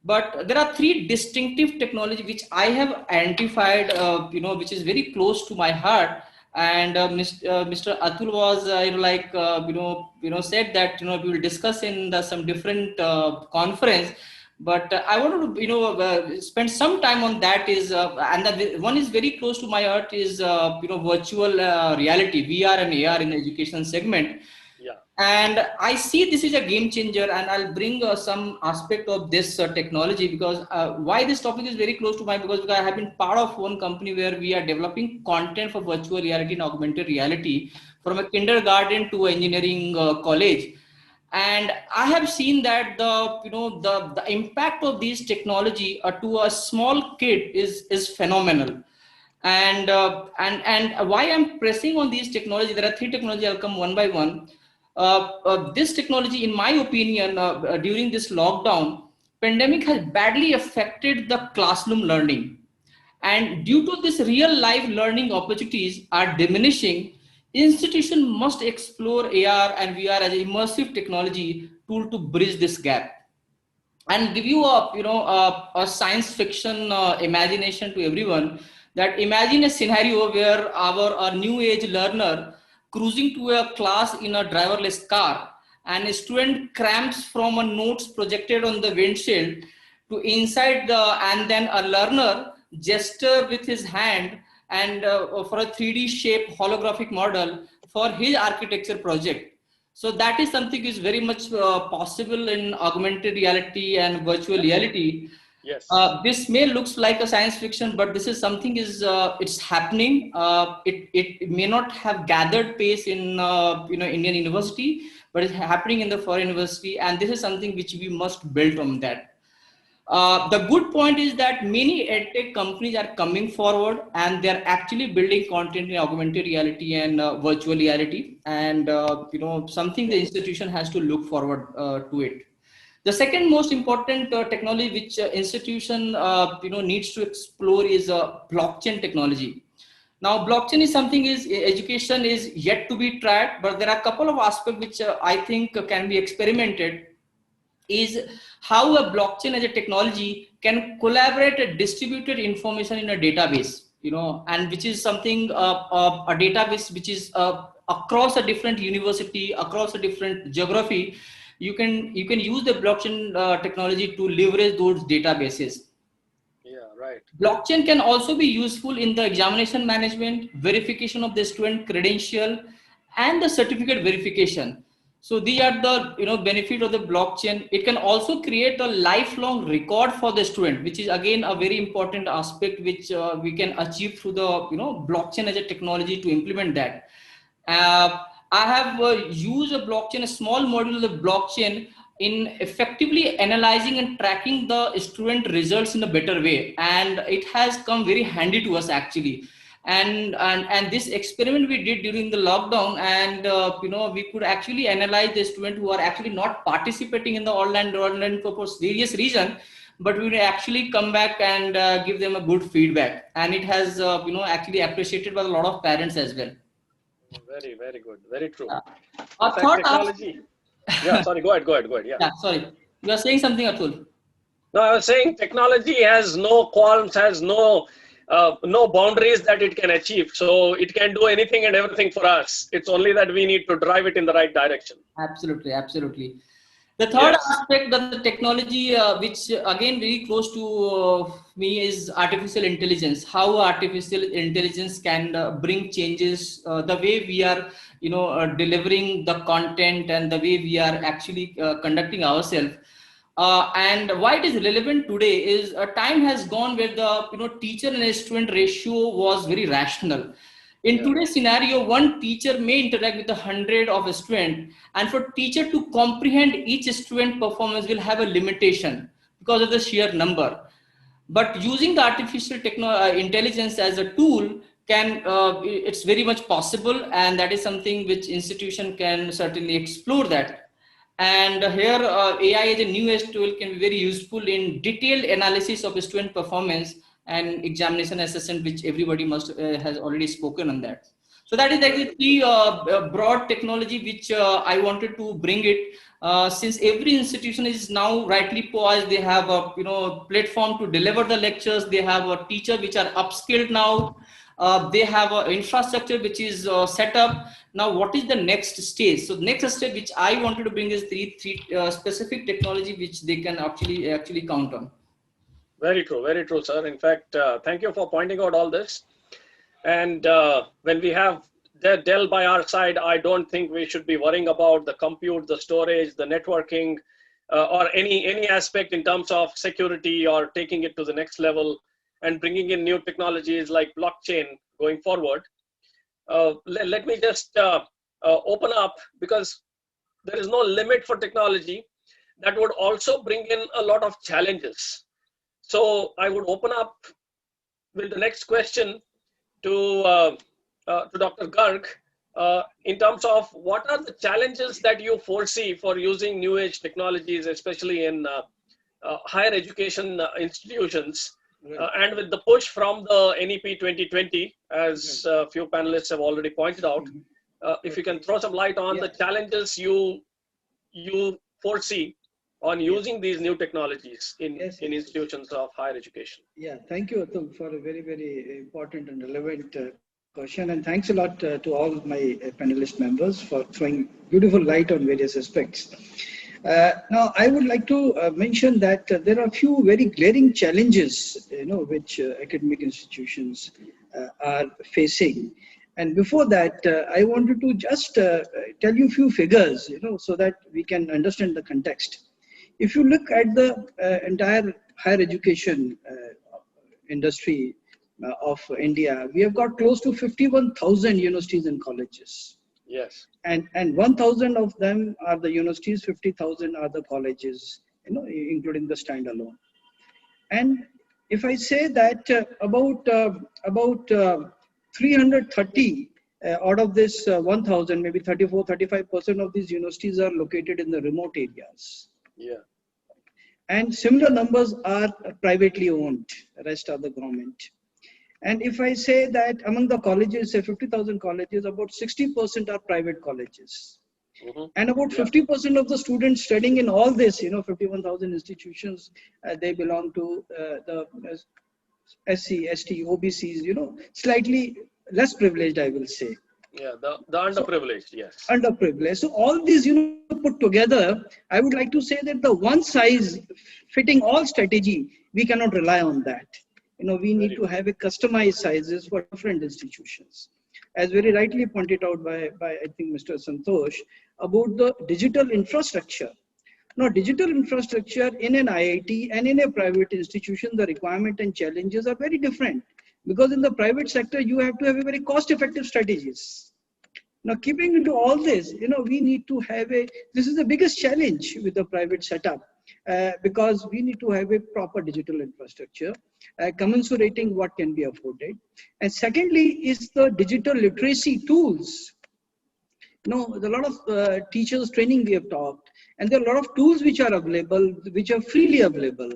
But there are three distinctive technology which I have identified, which is very close to my heart. And Mr. Atul was, said that we will discuss in some different conference. But I wanted to, spend some time on that. Is and the one is very close to my heart is virtual reality, VR and AR in the education segment. And I see this is a game changer, and I'll bring some aspect of this technology because why this topic is very close to my, because I have been part of one company where we are developing content for virtual reality and augmented reality from a kindergarten to engineering college. And I have seen that the impact of these technology to a small kid is phenomenal. And why I'm pressing on these technology, there are three technology, I'll come one by one. This technology, in my opinion, during this lockdown, pandemic has badly affected the classroom learning. And due to this real life learning opportunities are diminishing, institution must explore AR and VR as an immersive technology tool to bridge this gap. And give you a science fiction imagination to everyone, that imagine a scenario where our new age learner cruising to a class in a driverless car, and a student cramps from a notes projected on the windshield to inside and then a learner gesture with his hand and for a 3D shape holographic model for his architecture project. So that is something is very much possible in augmented reality and virtual reality. Yes. This may looks like a science fiction, but this is something it's happening. It may not have gathered pace in Indian university, but it's happening in the foreign university, and this is something which we must build on that. The good point is that many edtech companies are coming forward and they're actually building content in augmented reality and virtual reality, and something the institution has to look forward to it. The second most important technology which institution needs to explore is blockchain technology. Now, blockchain is something education is yet to be tried, but there are a couple of aspects which I think can be experimented. is how a blockchain as a technology can collaborate a distributed information in a database, and which is something, a database which is across a different university, across a different geography. You can use the blockchain technology to leverage those databases. Yeah, right. Blockchain can also be useful in the examination management, verification of the student credential, and the certificate verification. So these are the benefit of the blockchain. It can also create a lifelong record for the student, which is again a very important aspect which we can achieve through the blockchain as a technology to implement that. I have used a blockchain, a small module of the blockchain, in effectively analyzing and tracking the student results in a better way, and it has come very handy to us actually. And this experiment we did during the lockdown, and we could actually analyze the student who are actually not participating in the online for various reasons, but we would actually come back and give them a good feedback, and it has actually appreciated by a lot of parents as well. Very, very good. Very true. Our In fact, third technology. Yeah, sorry, go ahead. Yeah. Yeah, sorry. You are saying something, Atul? No, I was saying technology has no qualms, has no boundaries that it can achieve. So it can do anything and everything for us. It's only that we need to drive it in the right direction. Absolutely, absolutely. The third aspect of the technology, which again very close to me, is artificial intelligence. How artificial intelligence can bring changes, the way we are, delivering the content, and the way we are actually conducting ourselves. And why it is relevant today is a time has gone where the teacher and student ratio was very rational. In today's scenario, one teacher may interact with 100 of a student, and for teacher to comprehend each student performance will have a limitation because of the sheer number. But using the artificial intelligence as a tool it's very much possible, and that is something which institution can certainly explore that. And here AI as a new age tool can be very useful in detailed analysis of student performance and examination assessment, which everybody must has already spoken on that. So that is like the three broad technology which I wanted to bring it. Since every institution is now rightly poised, they have a platform to deliver the lectures. They have a teacher which are upskilled now. They have an infrastructure which is set up. Now, what is the next stage? So, the next step which I wanted to bring is three specific technology which they can actually count on. Very true, sir. In fact, thank you for pointing out all this. And when we have Dell by our side, I don't think we should be worrying about the compute, the storage, the networking, or any aspect in terms of security or taking it to the next level and bringing in new technologies like blockchain going forward. Let me just open up, because there is no limit for technology. That would also bring in a lot of challenges. So I would open up with the next question to Dr. Garg, in terms of what are the challenges that you foresee for using new age technologies, especially in higher education institutions, and with the push from the NEP 2020, as a few panelists have already pointed out. If you can throw some light on the challenges you foresee on using these new technologies in institutions of higher education. Yeah, thank you, Atul, for a very, very important and relevant question. And thanks a lot to all my panelist members for throwing beautiful light on various aspects. Now, I would like to mention that there are a few very glaring challenges, which academic institutions are facing. And before that, I wanted to just tell you a few figures, so that we can understand the context. If you look at the entire higher education industry of India, we have got close to 51,000 universities and colleges. Yes. And 1,000 of them are the universities, 50,000 are the colleges, including the standalone. And if I say that about 330 out of this 1,000, maybe 34-35% of these universities are located in the remote areas. Yeah. And similar numbers are privately owned, rest are the government. And if I say that among the colleges, say 50,000 colleges, about 60% are private colleges. And about 50% of the students studying in all this, 51,000 institutions, they belong to the SC, ST, OBCs, slightly less privileged, I will say. Yeah, the underprivileged, yes. Underprivileged. So all these, put together, I would like to say that the one size fitting all strategy, we cannot rely on that. We need to have a customized sizes for different institutions. As very rightly pointed out by I think Mr. Santosh, about the digital infrastructure. Now, digital infrastructure in an IIT and in a private institution, the requirement and challenges are very different. Because in the private sector, you have to have a very cost-effective strategies. Now, keeping into all this, we need to have this is the biggest challenge with the private setup, because we need to have a proper digital infrastructure, commensurating what can be afforded. And secondly is the digital literacy tools. There's a lot of teachers training we have talked, and there are a lot of tools which are available, which are freely available.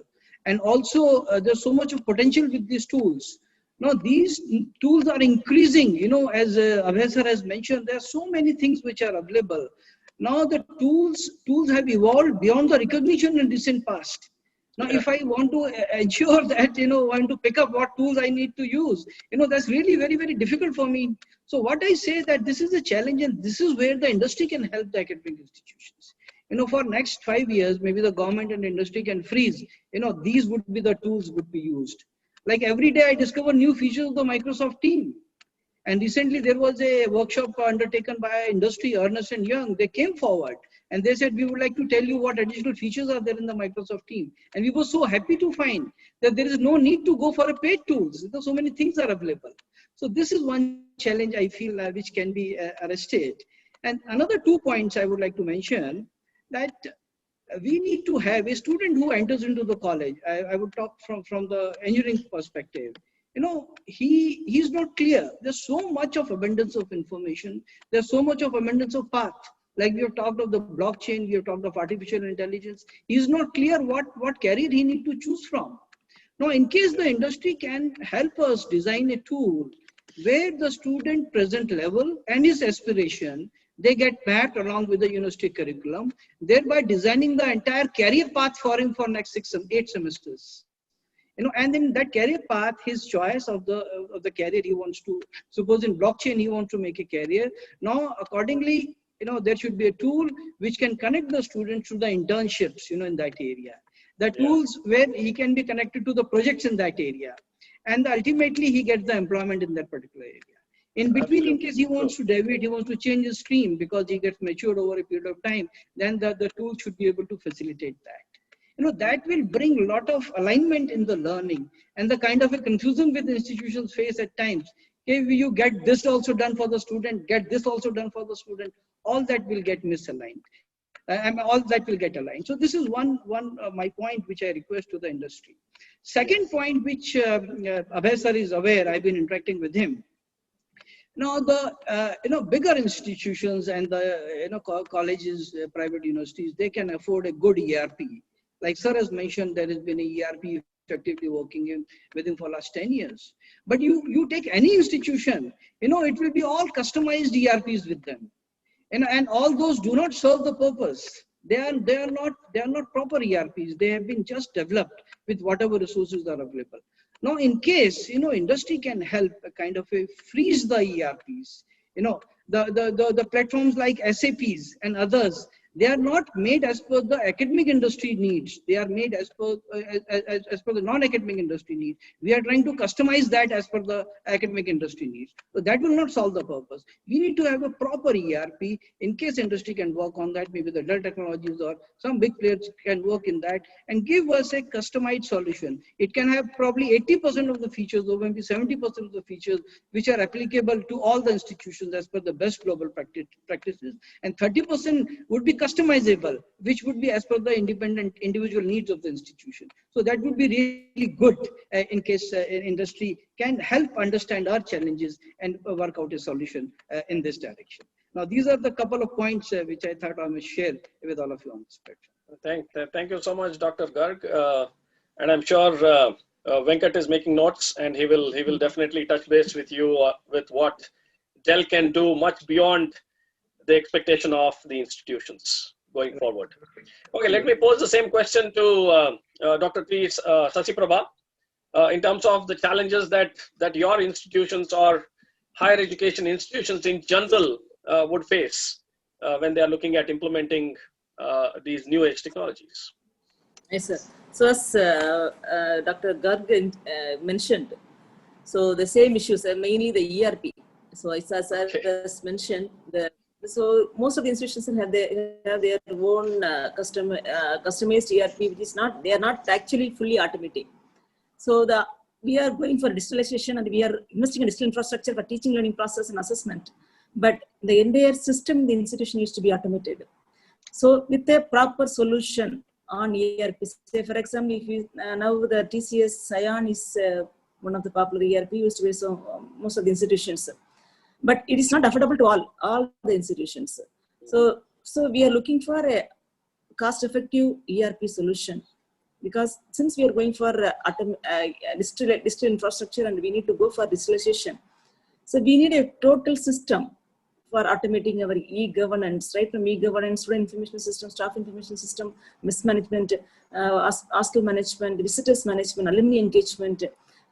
And also there's so much of potential with these tools. Now, these tools are increasing, as Abhay sir has mentioned, there are so many things which are available. Now, the tools have evolved beyond the recognition in recent past. Now, if I want to ensure that, want to pick up what tools I need to use, that's really very, very difficult for me. So what I say that this is a challenge, and this is where the industry can help the academic institutions. For next 5 years, maybe the government and industry can freeze, these would be the tools would be used. Like every day I discover new features of the Microsoft team. And recently there was a workshop undertaken by industry, Ernst & Young. They came forward and they said, we would like to tell you what additional features are there in the Microsoft team. And we were so happy to find that there is no need to go for a paid tools. So many things are available. So this is one challenge I feel which can be arrested. And another 2 points I would like to mention, that we need to have a student who enters into the college. I would talk from the engineering perspective. He's not clear. There's so much of abundance of information. There's so much of abundance of path. Like we have talked of the blockchain, we have talked of artificial intelligence. He's not clear what career he needs to choose from. Now, in case the industry can help us design a tool where the student present level and his aspiration, they get mapped along with the university curriculum, thereby designing the entire career path for him for next 8 semesters. And in that career path, his choice of the career he wants to, suppose in blockchain, he wants to make a career. Now, accordingly, there should be a tool which can connect the students to the internships, in that area. The tools where he can be connected to the projects in that area. And ultimately, he gets the employment in that particular area. In between, in case he wants to deviate, he wants to change his stream because he gets matured over a period of time, then the tool should be able to facilitate that. That will bring a lot of alignment in the learning and the kind of a confusion with the institutions face at times. Okay, you get this also done for the student, get this also done for the student, all that will get misaligned. And all that will get aligned. So this is one my point which I request to the industry. Second point which Abhay sir is aware, I've been interacting with him. Now the bigger institutions and the colleges, private universities, they can afford a good ERP. Like sir has mentioned, there has been a ERP effectively working within for last 10 years. But you take any institution, it will be all customized ERPs with them. And all those do not serve the purpose. They are not proper ERPs. They have been just developed with whatever resources are available. Now, in case industry can help kind of freeze the ERPs. The platforms like SAPs and others, they are not made as per the academic industry needs. They are made as per the non-academic industry needs. We are trying to customize that as per the academic industry needs. So that will not solve the purpose. We need to have a proper ERP. In case industry can work on that, maybe the Dell Technologies or some big players can work in that and give us a customized solution. It can have probably 80% of the features or maybe 70% of the features which are applicable to all the institutions as per the best global practices, and 30% would be customizable, which would be as per the independent individual needs of the institution. So that would be really good in case industry can help understand our challenges and work out a solution in this direction. Now, these are the couple of points which I thought I must share with all of you on this spectrum. Thank you so much, Dr. Garg. And I'm sure Venkat is making notes, and he will definitely touch base with you with what Dell can do much beyond the expectation of the institutions going forward. Okay, let me pose the same question to Dr. T. Sasiprabha in terms of the challenges that your institutions or higher education institutions in general would face when they are looking at implementing these new age technologies. Yes, sir. So as Dr. Garg mentioned, so the same issues are mainly the ERP. So as has mentioned, so most of the institutions have their own customized ERP, which is not, they are not actually fully automatic. So we are going for digitalization and we are investing in digital infrastructure for teaching, learning process and assessment. But the entire system, the institution needs to be automated. So with a proper solution on ERP, say for example, if you now the TCS Scion is one of the popular ERP used to be most of the institutions, but it is not affordable to all the institutions. So we are looking for a cost-effective ERP solution, because since we are going for digital infrastructure and we need to go for digitalization, so we need a total system for automating our e-governance, right? From e-governance, student information system, staff information system, mismanagement, hostel management, visitors management, alumni engagement,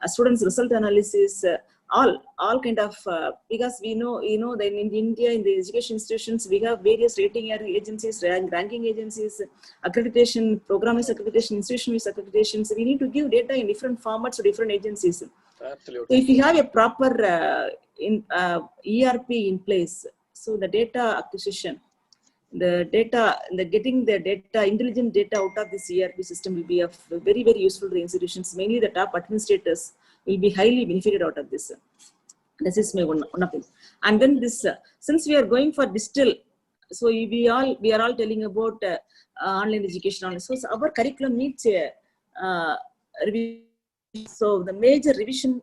students result analysis, all kind of, because we know, that in India, in the education institutions, we have various rating agencies, ranking agencies, accreditation, program-wise accreditation, institution-wise accreditation. So we need to give data in different formats to different agencies. Absolutely. So if you have a proper ERP in place, so the data acquisition, getting the data, intelligent data out of this ERP system will be very, very useful to the institutions. Mainly the top administrators will be highly benefited out of this. This is my one of it. And then this, since we are going for digital, so we are all telling about online education. So our curriculum needs revision. So the major revision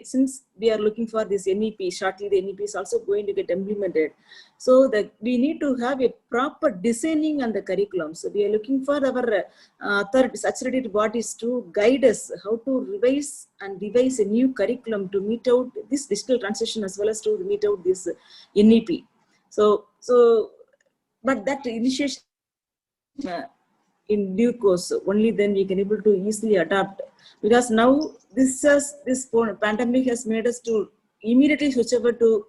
since we are looking for this NEP, shortly the NEP is also going to get implemented. So we need to have a proper designing on the curriculum. So we are looking for our authorities, accredited bodies to guide us how to revise and devise a new curriculum to meet out this digital transition as well as to meet out this NEP. So but that initiation in due course, only then we can able to easily adapt, because now this pandemic has made us to immediately switch over to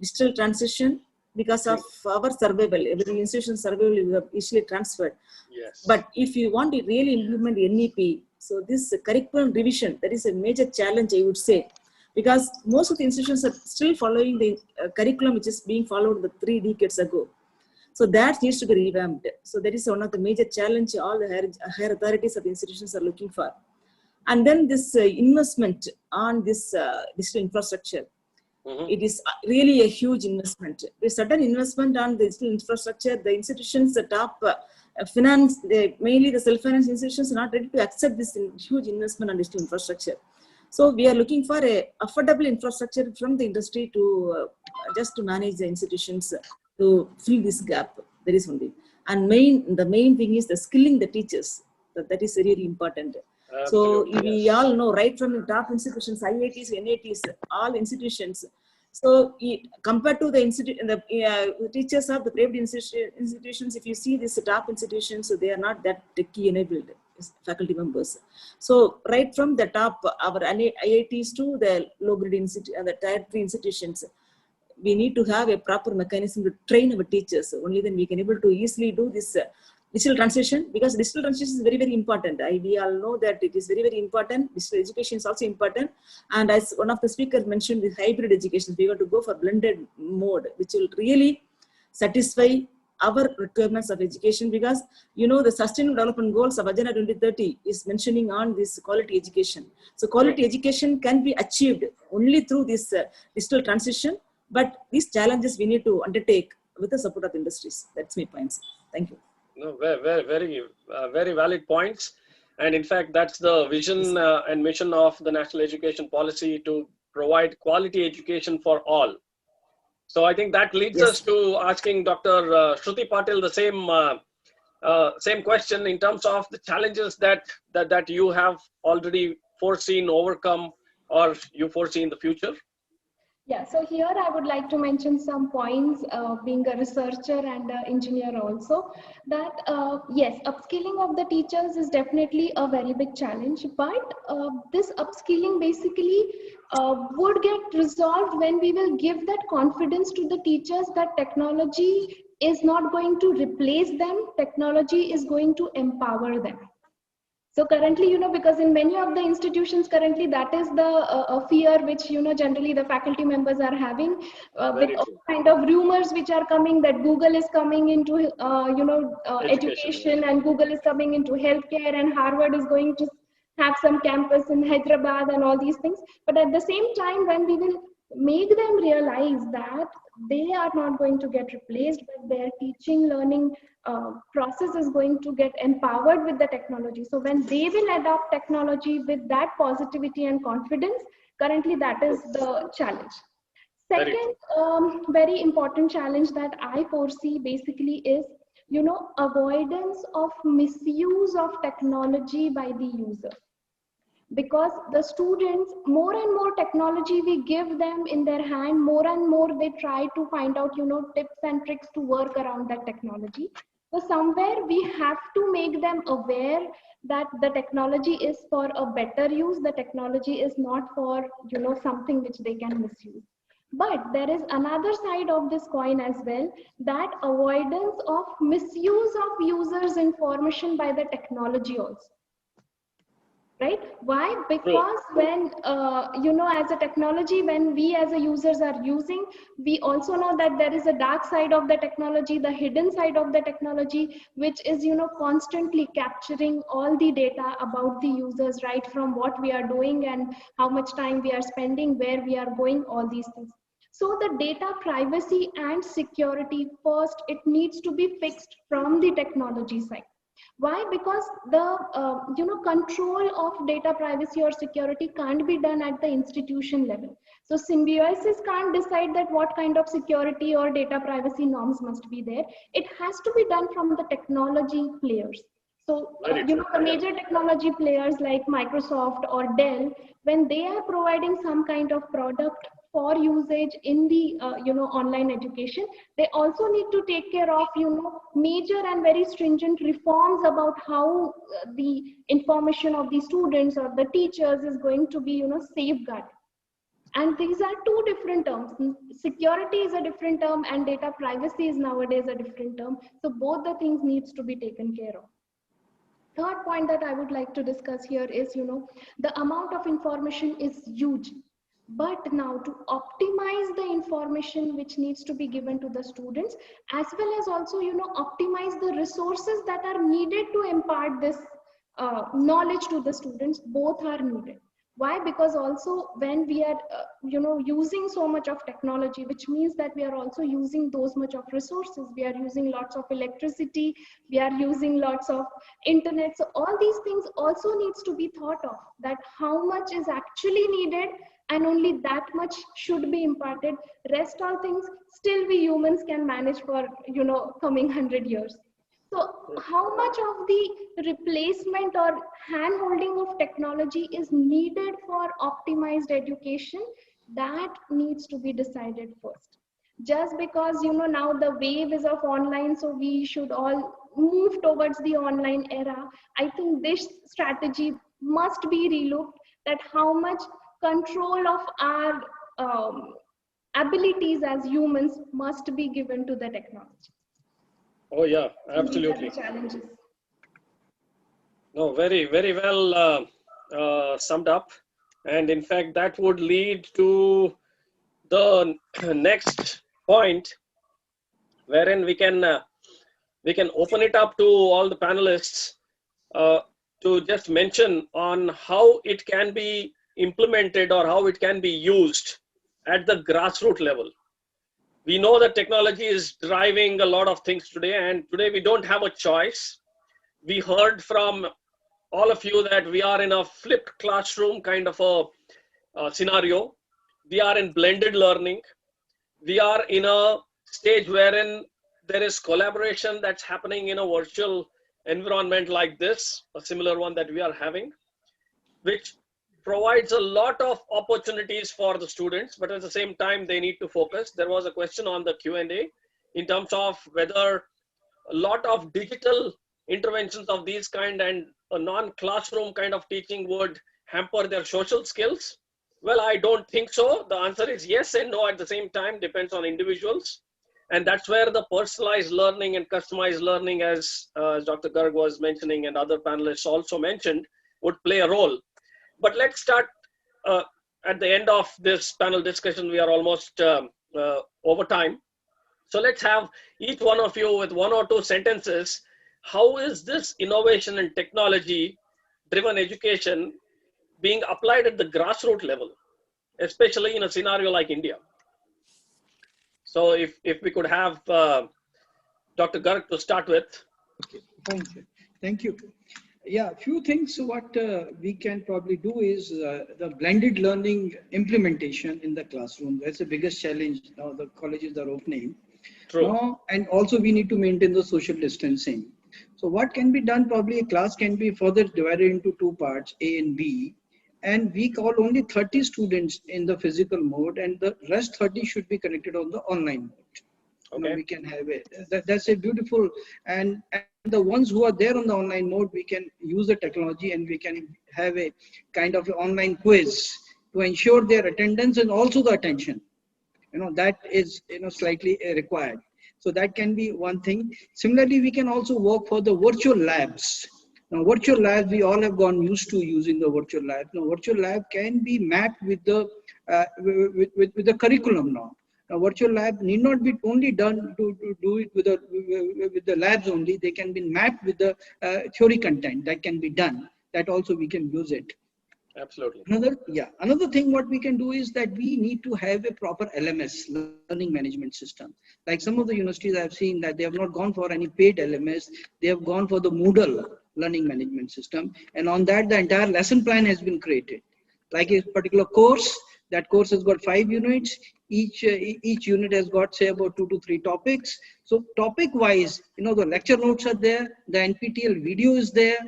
digital transition because of our survival. Every institution survival we have easily transferred. Yes. But if you want to really implement NEP, so this curriculum revision, that is a major challenge, I would say, because most of the institutions are still following the curriculum which is being followed the 3 decades ago. So that needs to be revamped. So that is one of the major challenge all the higher authorities of the institutions are looking for. And then this investment on this digital infrastructure, it is really a huge investment. With sudden investment on the digital infrastructure, the institutions, the top finance, mainly the self-finance institutions are not ready to accept this huge investment on digital infrastructure. So we are looking for a affordable infrastructure from the industry to just to manage the institutions to fill this gap. There is one thing. And the main thing is the skilling the teachers. That is really important. Absolutely, so we all know, right from the top institutions, IITs, NITs, all institutions. So compared to the teachers of the private institutions, if you see these top institutions, so they are not that key enabled faculty members. So right from the top, our IITs to the low-grade the tier 3 institutions, we need to have a proper mechanism to train our teachers. Only then we can able to easily do this digital transition, because digital transition is very, very important. We all know that it is very, very important. Digital education is also important. And as one of the speakers mentioned, the hybrid education, we want to go for blended mode, which will really satisfy our requirements of education, because the Sustainable Development Goals of Agenda 2030 is mentioning on this quality education. So quality education can be achieved only through this digital transition, but these challenges we need to undertake with the support of industries. That's my points. Thank you. No, very valid points. And in fact, that's the vision and mission of the National Education Policy, to provide quality education for all. So I think that leads us to asking Dr. Shruti Patil the same question in terms of the challenges that you have already foreseen, overcome, or you foresee in the future. Yeah, so here I would like to mention some points, being a researcher and an engineer also, that yes, upskilling of the teachers is definitely a very big challenge, but this upskilling basically would get resolved when we will give that confidence to the teachers that technology is not going to replace them, technology is going to empower them. So currently, because in many of the institutions currently, that is the fear which, generally the faculty members are having, with Very all true. kind of rumors which are coming that Google is coming into, Education. education, and Google is coming into healthcare, and Harvard is going to have some campus in Hyderabad and all these things. But at the same time, when we will make them realize that they are not going to get replaced, but their teaching, learning process is going to get empowered with the technology. So when they will adopt technology with that positivity and confidence, currently that is the challenge. Very Second, very important challenge that I foresee basically is, avoidance of misuse of technology by the user. Because the students, more and more technology we give them in their hand, more and more they try to find out, tips and tricks to work around that technology. So somewhere we have to make them aware that the technology is for a better use, the technology is not for, something which they can misuse. But there is another side of this coin as well, that avoidance of misuse of users' information by the technology also. Right? Why? true. Because when as a technology, when we as a users are using, we also know that there is a dark side of the technology, the hidden side of the technology, which is constantly capturing all the data about the users, right from what we are doing and how much time we are spending, where we are going, all these things. So the data privacy and security, first it needs to be fixed from the technology side. Why? Because the control of data privacy or security can't be done at the institution level. So Symbiosis can't decide that what kind of security or data privacy norms must be there. It has to be done from the technology players. So Very true. the major technology players like Microsoft or Dell, when they are providing some kind of product for usage in the online education, they also need to take care of major and very stringent reforms about how the information of the students or the teachers is going to be safeguarded. And these are two different terms. Security is a different term and data privacy is nowadays a different term. So both the things needs to be taken care of. Third point that I would like to discuss here is, the amount of information is huge. But now to optimize the information which needs to be given to the students, as well as also, optimize the resources that are needed to impart this knowledge to the students, both are needed. Why? Because also when we are, using so much of technology, which means that we are also using those much of resources. We are using lots of electricity, we are using lots of internet. So all these things also needs to be thought of, that how much is actually needed and only that much should be imparted. Rest all things still we humans can manage for coming 100 years. So how much of the replacement or hand holding of technology is needed for optimized education, that needs to be decided first. Just because now the wave is of online, so we should all move towards the online era, I think this strategy must be relooked, that how much control of our abilities as humans must be given to the technology. Oh yeah, These are absolutely. the challenges. No, very, very well summed up. And in fact, that would lead to the next point, wherein we can open it up to all the panelists to just mention on how it can be implemented or how it can be used at the grassroots level. We know that technology is driving a lot of things today, and today we don't have a choice. We heard from all of you that we are in a flipped classroom kind of a scenario. We are in blended learning. We are in a stage wherein there is collaboration that's happening in a virtual environment like this, a similar one that we are having, which provides a lot of opportunities for the students, but at the same time, they need to focus. There was a question on the Q&A in terms of whether a lot of digital interventions of these kind and a non-classroom kind of teaching would hamper their social skills. Well, I don't think so. The answer is yes and no at the same time, depends on individuals. And that's where the personalized learning and customized learning, as Dr. Garg was mentioning and other panelists also mentioned, would play a role. But let's start at the end of this panel discussion. We are almost over time. So let's have each one of you with 1 or 2 sentences. How is this innovation and technology driven education being applied at the grassroots level, especially in a scenario like India? So if we could have Dr. Garg to start with. Okay, thank you. Yeah, a few things. What we can probably do is the blended learning implementation in the classroom. That's the biggest challenge now. The colleges are opening. True. Now, and also we need to maintain the social distancing. So what can be done? Probably a class can be further divided into 2 parts, A and B. And we call only 30 students in the physical mode, and the rest 30 should be connected on the online mode. Okay. You know, we can have it. That's a beautiful, and the ones who are there on the online mode, we can use the technology and we can have a kind of online quiz to ensure their attendance and also the attention. You know, that is, you know, slightly required. So that can be one thing. Similarly, we can also work for the virtual labs. Now, virtual labs, we all have gone used to using the virtual lab. Now, virtual lab can be mapped with the with the curriculum now. Now, virtual lab need not be only done to do it with the labs only. They can be mapped with the theory content that can be done. That also we can use it. Absolutely. Another thing what we can do is that we need to have a proper LMS, learning management system. Like some of the universities I've seen that they have not gone for any paid LMS, they have gone for the Moodle learning management system, and on that the entire lesson plan has been created. Like a particular course, that course has got 5 units. Each unit has got, say, about 2 to 3 topics. So topic wise, you know, the lecture notes are there, the NPTEL video is there,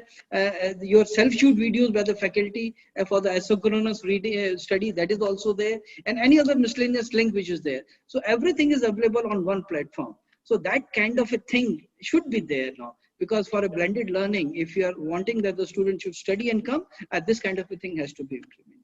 your self-shoot videos by the faculty for the asynchronous reading study, that is also there, and any other miscellaneous link which is there. So everything is available on one platform. So that kind of a thing should be there now. Because for a blended learning, if you are wanting that the student should study and come, this kind of a thing has to be implemented.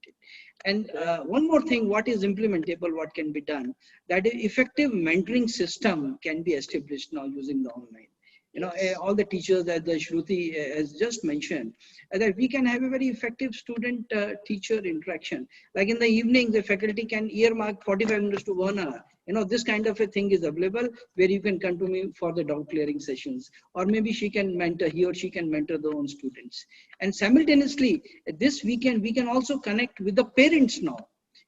And one more thing, what is implementable, what can be done, that effective mentoring system can be established now using the online. You know, all the teachers that the Shruti has just mentioned, that we can have a very effective student-teacher interaction. Like in the evening, the faculty can earmark 45 minutes to 1 hour. You know, this kind of a thing is available where you can come to me for the doubt clearing sessions, or maybe he or she can mentor their own students. And simultaneously, this we can also connect with the parents now.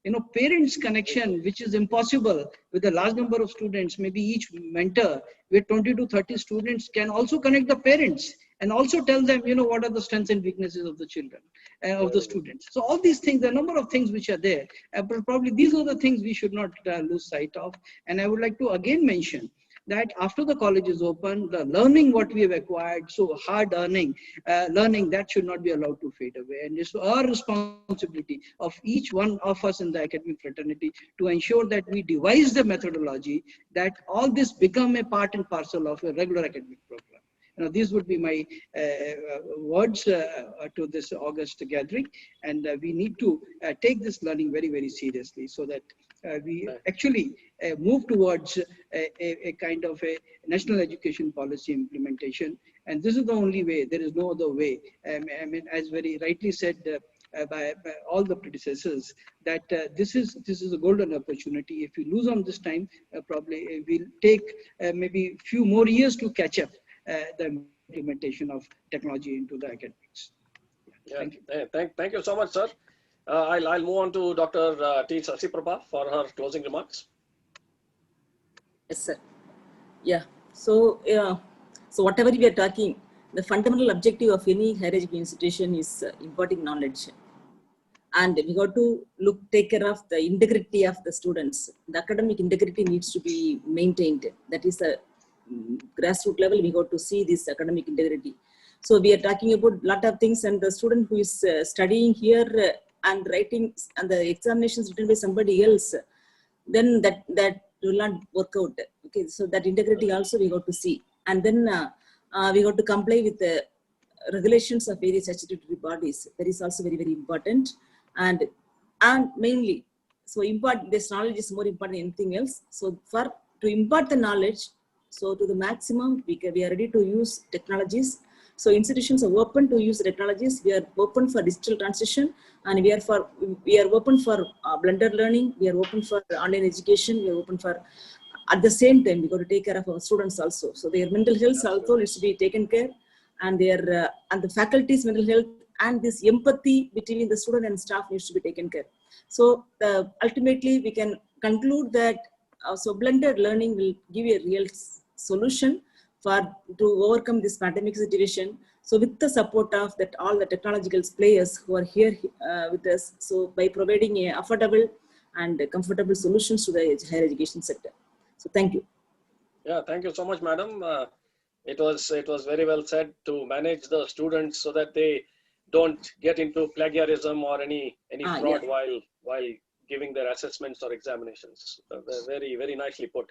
You know, parents connection, which is impossible with a large number of students. Maybe each mentor with 20 to 30 students can also connect the parents and also tell them, you know, what are the strengths and weaknesses of the children, of the students. So all these things, the number of things which are there, but probably these are the things we should not lose sight of. And I would like to again mention that after the college is open, the learning what we have acquired, so hard learning, that should not be allowed to fade away. And it's our responsibility of each one of us in the academic fraternity to ensure that we devise the methodology that all this become a part and parcel of a regular academic program. You know, these would be my words to this August gathering, and we need to take this learning very, very seriously so that we actually move towards a kind of a national education policy implementation. And this is the only way, there is no other way. I mean, as very rightly said by all the predecessors, that this is a golden opportunity. If we lose on this time, probably we'll take maybe few more years to catch up the implementation of technology into the academics. Yeah, thank you. Thank you so much, sir. I'll move on to Dr. T. Sasiprabha for her closing remarks. Yes, sir. Yeah. So, so whatever we are talking, the fundamental objective of any higher education institution is imparting knowledge. And we got to take care of the integrity of the students. The academic integrity needs to be maintained. That is a grassroots level. We got to see this academic integrity. So we are talking about a lot of things, and the student who is studying here and writing and the examinations written by somebody else, then that will not work out. Okay, so that integrity also we got to see, and then we got to comply with the regulations of various statutory bodies. That is also very, very important, and mainly, so this knowledge is more important than anything else. So to impart the knowledge, so to the maximum, we are ready to use technologies. So institutions are open to use technologies. We are open for digital transition, and we are open for blended learning. We are open for online education. We are open for, at the same time, we got to take care of our students also. So their mental health also needs to be taken care, and their and the faculty's mental health and this empathy between the student and staff needs to be taken care. So ultimately, we can conclude that so blended learning will give you a real solution to overcome this pandemic situation. So with the support of all the technological players who are here with us, so by providing a affordable and comfortable solutions to the higher education sector. So thank you. Yeah, thank you so much, madam. It was very well said, to manage the students so that they don't get into plagiarism or any fraud while giving their assessments or examinations. Very, very nicely put.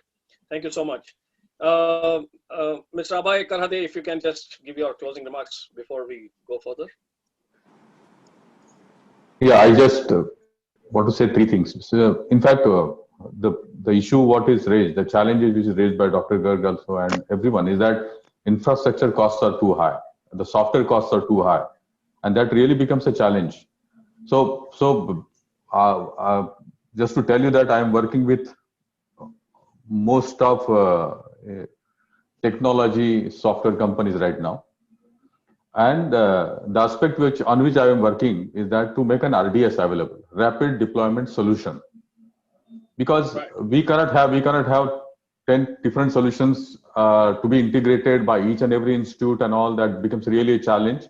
Thank you so much. Mr. Abhay Karhade, if you can just give your closing remarks before we go further. Yeah, I just want to say three things. So, in fact, the issue what is raised, the challenges which is raised by Dr. Garg also and everyone, is that infrastructure costs are too high, the software costs are too high, and that really becomes a challenge. So just to tell you that I am working with most of technology software companies right now, and the aspect on which I am working is that to make an RDS available, rapid deployment solution, because we cannot have 10 different solutions to be integrated by each and every institute, and all that becomes really a challenge,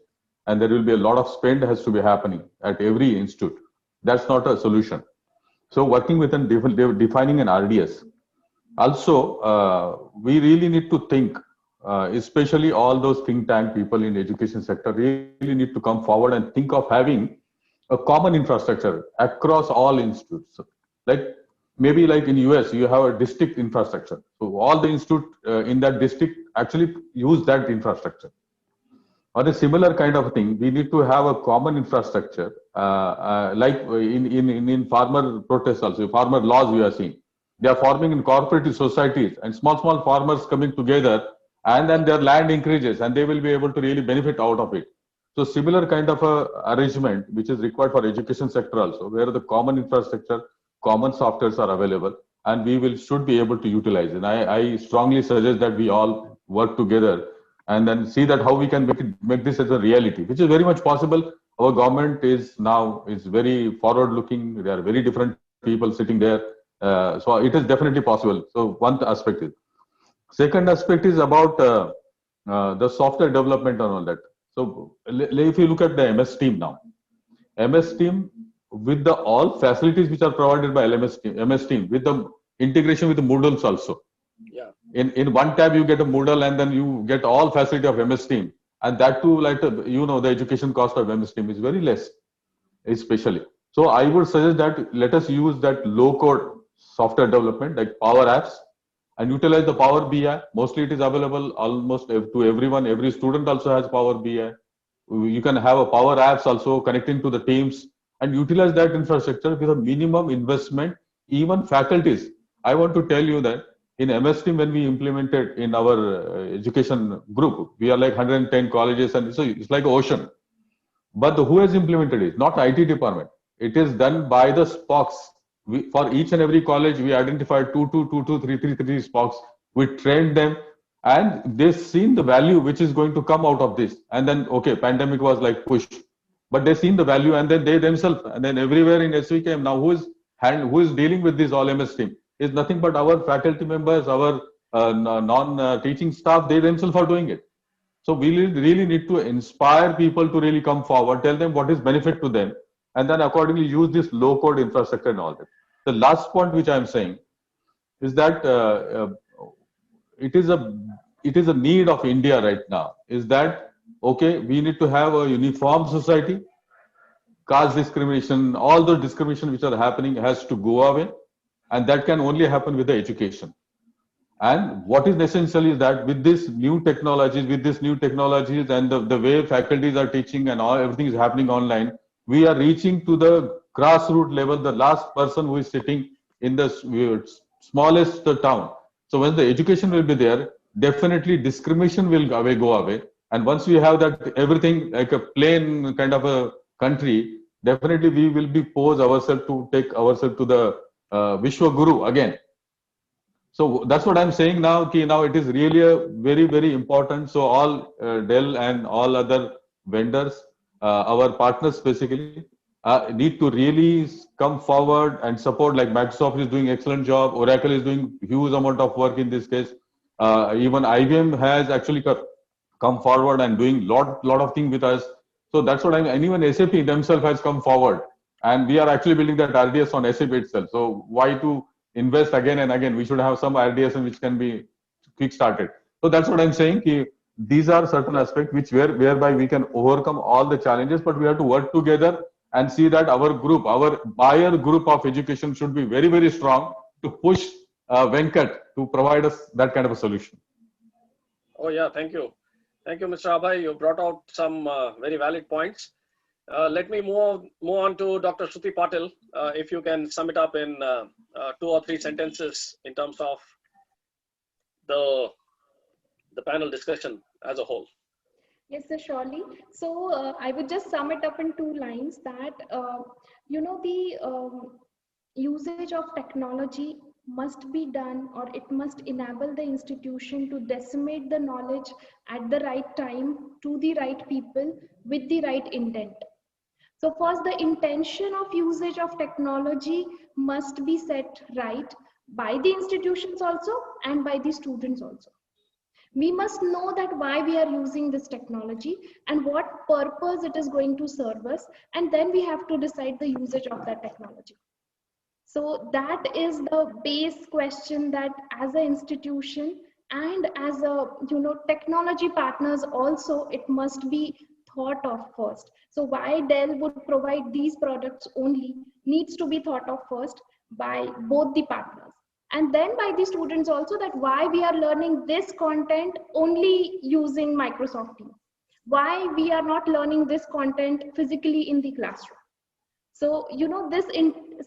and there will be a lot of spend has to be happening at every institute. That's not a solution. So working with defining an RDS. Also, we really need to think, especially all those think tank people in the education sector really need to come forward and think of having a common infrastructure across all institutes. Like maybe like in US, you have a district infrastructure. So all the institute in that district actually use that infrastructure. Or a similar kind of thing, we need to have a common infrastructure, like in farmer protests also, farmer laws we are seeing. They are forming in cooperative societies and small farmers coming together, and then their land increases and they will be able to really benefit out of it. So similar kind of a arrangement which is required for education sector also, where the common infrastructure, common softwares are available, and we should be able to utilize. And I strongly suggest that we all work together and then see that how we can make this as a reality, which is very much possible. Our government is very forward looking. There are very different people sitting there. So it is definitely possible. So one aspect is. Second aspect is about the software development and all that. So if you look at the MS Team now, MS Team with all facilities which are provided by MS Team with the integration with the Moodles also. Yeah. In one tab you get a Moodle, and then you get all facility of MS Team, and that too, like the education cost of MS Team is very less, especially. So I would suggest that let us use that low code software development like Power Apps and utilize the Power BI. Mostly it is available almost to everyone. Every student also has Power BI. You can have a Power Apps also connecting to the teams and utilize that infrastructure with a minimum investment. Even faculties, I want to tell you that in MS Team, when we implemented in our education group, we are like 110 colleges, and so it's like an ocean. But who has implemented it? Not IT department. It is done by the SPOCs. For each and every college, we identified 2, 3 SPOCs. We trained them, and they've seen the value which is going to come out of this. And then, okay, pandemic was like push, but they've seen the value, and then they themselves, and then everywhere in SVKM now, who is dealing with this all MS Team is nothing but our faculty members, our non-teaching staff. They themselves are doing it. So we really need to inspire people to really come forward, tell them what is benefit to them, and then accordingly use this low-code infrastructure and all that. The last point which I am saying is that it is a need of India right now. Is that okay? We need to have a uniform society. caste discrimination, all the discrimination which are happening has to go away. And that can only happen with the education. And what is essential is that with this new technologies, and the way faculties are teaching and all everything is happening online, we are reaching to the grassroots level, the last person who is sitting in the smallest town. So when the education will be there, definitely discrimination will go away. And once we have that everything like a plain kind of a country, definitely we will be posed ourselves to take ourselves to the Vishwa Guru again. So that's what I'm saying now. Now it is really a very, very important. So all Dell and all other vendors, our partners basically, need to really come forward and support. Like Microsoft is doing excellent job. Oracle is doing huge amount of work in this case. Even IBM has actually come forward and doing lot of things with us. So that's what and even SAP themselves has come forward, and we are actually building that RDS on SAP itself. So why to invest again and again? We should have some RDS which can be quick started. So that's what I'm saying. These are certain aspects whereby we can overcome all the challenges, but we have to work together and see that our buyer group of education should be very, very strong to push Venkat to provide us that kind of a solution. Oh yeah, thank you. Thank you, Mr. Abhay. You brought out some very valid points. Let me move on to Dr. Shruti Patil. If you can sum it up in 2 or 3 sentences in terms of the panel discussion as a whole. Yes, sir, surely. So I would just sum it up in 2 lines that, the usage of technology must be done, or it must enable the institution to disseminate the knowledge at the right time to the right people with the right intent. So first, the intention of usage of technology must be set right by the institutions also and by the students also. We must know that why we are using this technology and what purpose it is going to serve us, and then we have to decide the usage of that technology. So that is the base question that as an institution and as a technology partners also, it must be thought of first. So why Dell would provide these products only needs to be thought of first by both the partners, and then by the students also, that why we are learning this content only using Microsoft Teams, why we are not learning this content physically in the classroom. So, this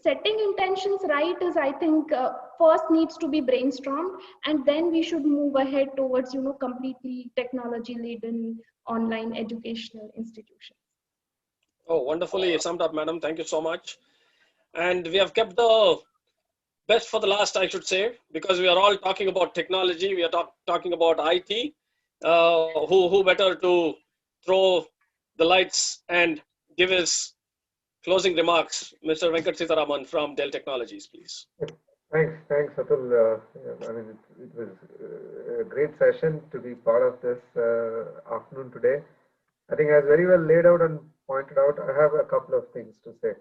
setting intentions right is, I think, first needs to be brainstormed, and then we should move ahead towards, completely technology-laden online educational institutions. Oh, wonderfully summed up, madam. Thank you so much. And we have kept the best for the last, I should say, because we are all talking about technology. We are talking about IT. Who better to throw the lights and give his closing remarks, Mr. Venkat Sitaraman from Dell Technologies, please. Thanks, Atul. I mean, it was a great session to be part of this afternoon today. I think as very well laid out and pointed out, I have a couple of things to say.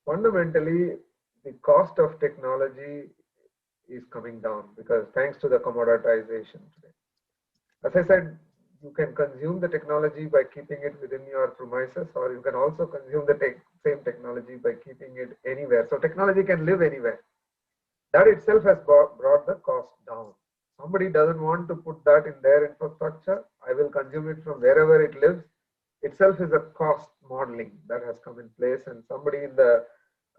Fundamentally, the cost of technology is coming down because thanks to the commoditization today. As I said, you can consume the technology by keeping it within your premises, or you can also consume the same technology by keeping it anywhere. So technology can live anywhere. That itself has brought the cost down. Somebody doesn't want to put that in their infrastructure. I will consume it from wherever it lives. Itself is a cost modeling that has come in place. And somebody in the,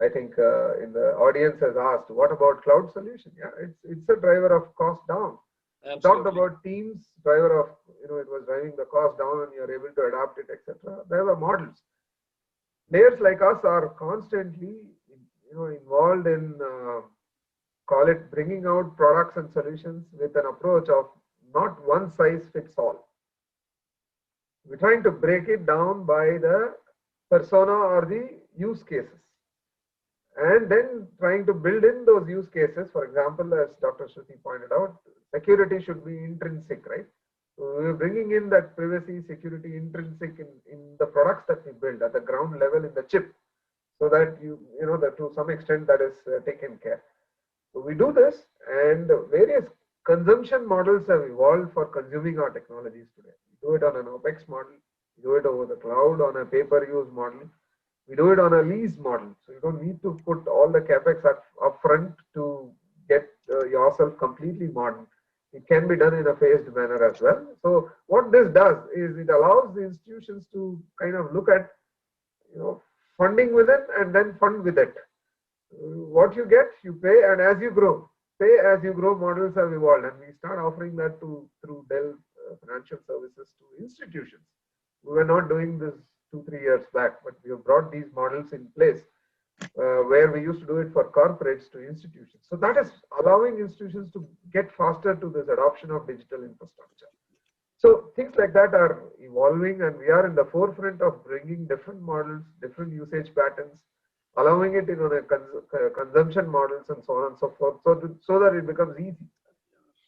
I think in the audience has asked, what about cloud solution? Yeah, it's a driver of cost down. Talked about Teams, driver of, it was driving the cost down and you're able to adapt it, etc. There were models. Players like us are constantly, involved in, call it bringing out products and solutions with an approach of not one size fits all. We're trying to break it down by the persona or the use cases. And then trying to build in those use cases. For example, as Dr. Shruti pointed out, security should be intrinsic, right? So we're bringing in that privacy, security intrinsic in the products that we build at the ground level in the chip, so that that to some extent that is taken care. So we do this, and various consumption models have evolved for consuming our technologies today. We do it on an OPEX model, we do it over the cloud on a pay-per-use model. We do it on a lease model. So you don't need to put all the capex up front to get yourself completely modern. It can be done in a phased manner as well. So what this does is it allows the institutions to kind of look at, funding with it and then fund with it. What you get, you pay, and as you grow, pay as you grow models have evolved, and we start offering that through Dell Financial Services to institutions. We were not doing this 2-3 years back, but we have brought these models in place where we used to do it for corporates to institutions. So that is allowing institutions to get faster to this adoption of digital infrastructure. So things like that are evolving, and we are in the forefront of bringing different models, different usage patterns, allowing it in on a consumption models and so on and so forth, so that it becomes easy.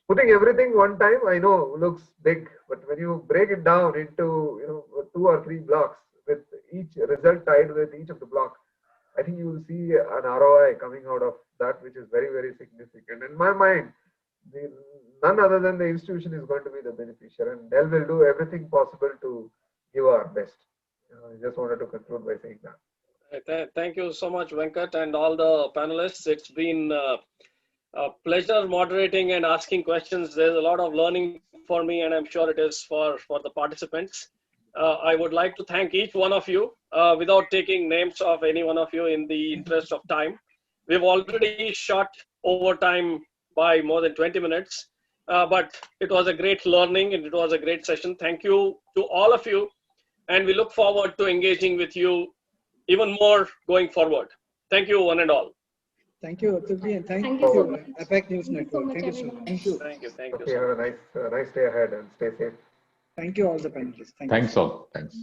Putting everything one time, I know, looks big, but when you break it down into 2 or 3 blocks with each result tied with each of the blocks, I think you will see an ROI coming out of that, which is very, very significant. In my mind, none other than the institution is going to be the beneficiary, and Dell will do everything possible to give our best. I just wanted to conclude by saying that. Thank you so much, Venkat, and all the panelists. It's been a pleasure moderating and asking questions. There's a lot of learning for me, and I'm sure it is for the participants. I would like to thank each one of you without taking names of any one of you in the interest of time. We've already shot over time by more than 20 minutes, but it was a great learning and it was a great session. Thank you to all of you, and we look forward to engaging with you even more going forward. Thank you, one and all. Thank you, Atulji, and thank you so you, much. APAC News Thank you so Network. much, Thank you so everyone. much. Thank you. Thank you. Thank you. Okay, have a nice day ahead and stay safe. Thank you all the panelists. Thank you. Thanks all. Thanks.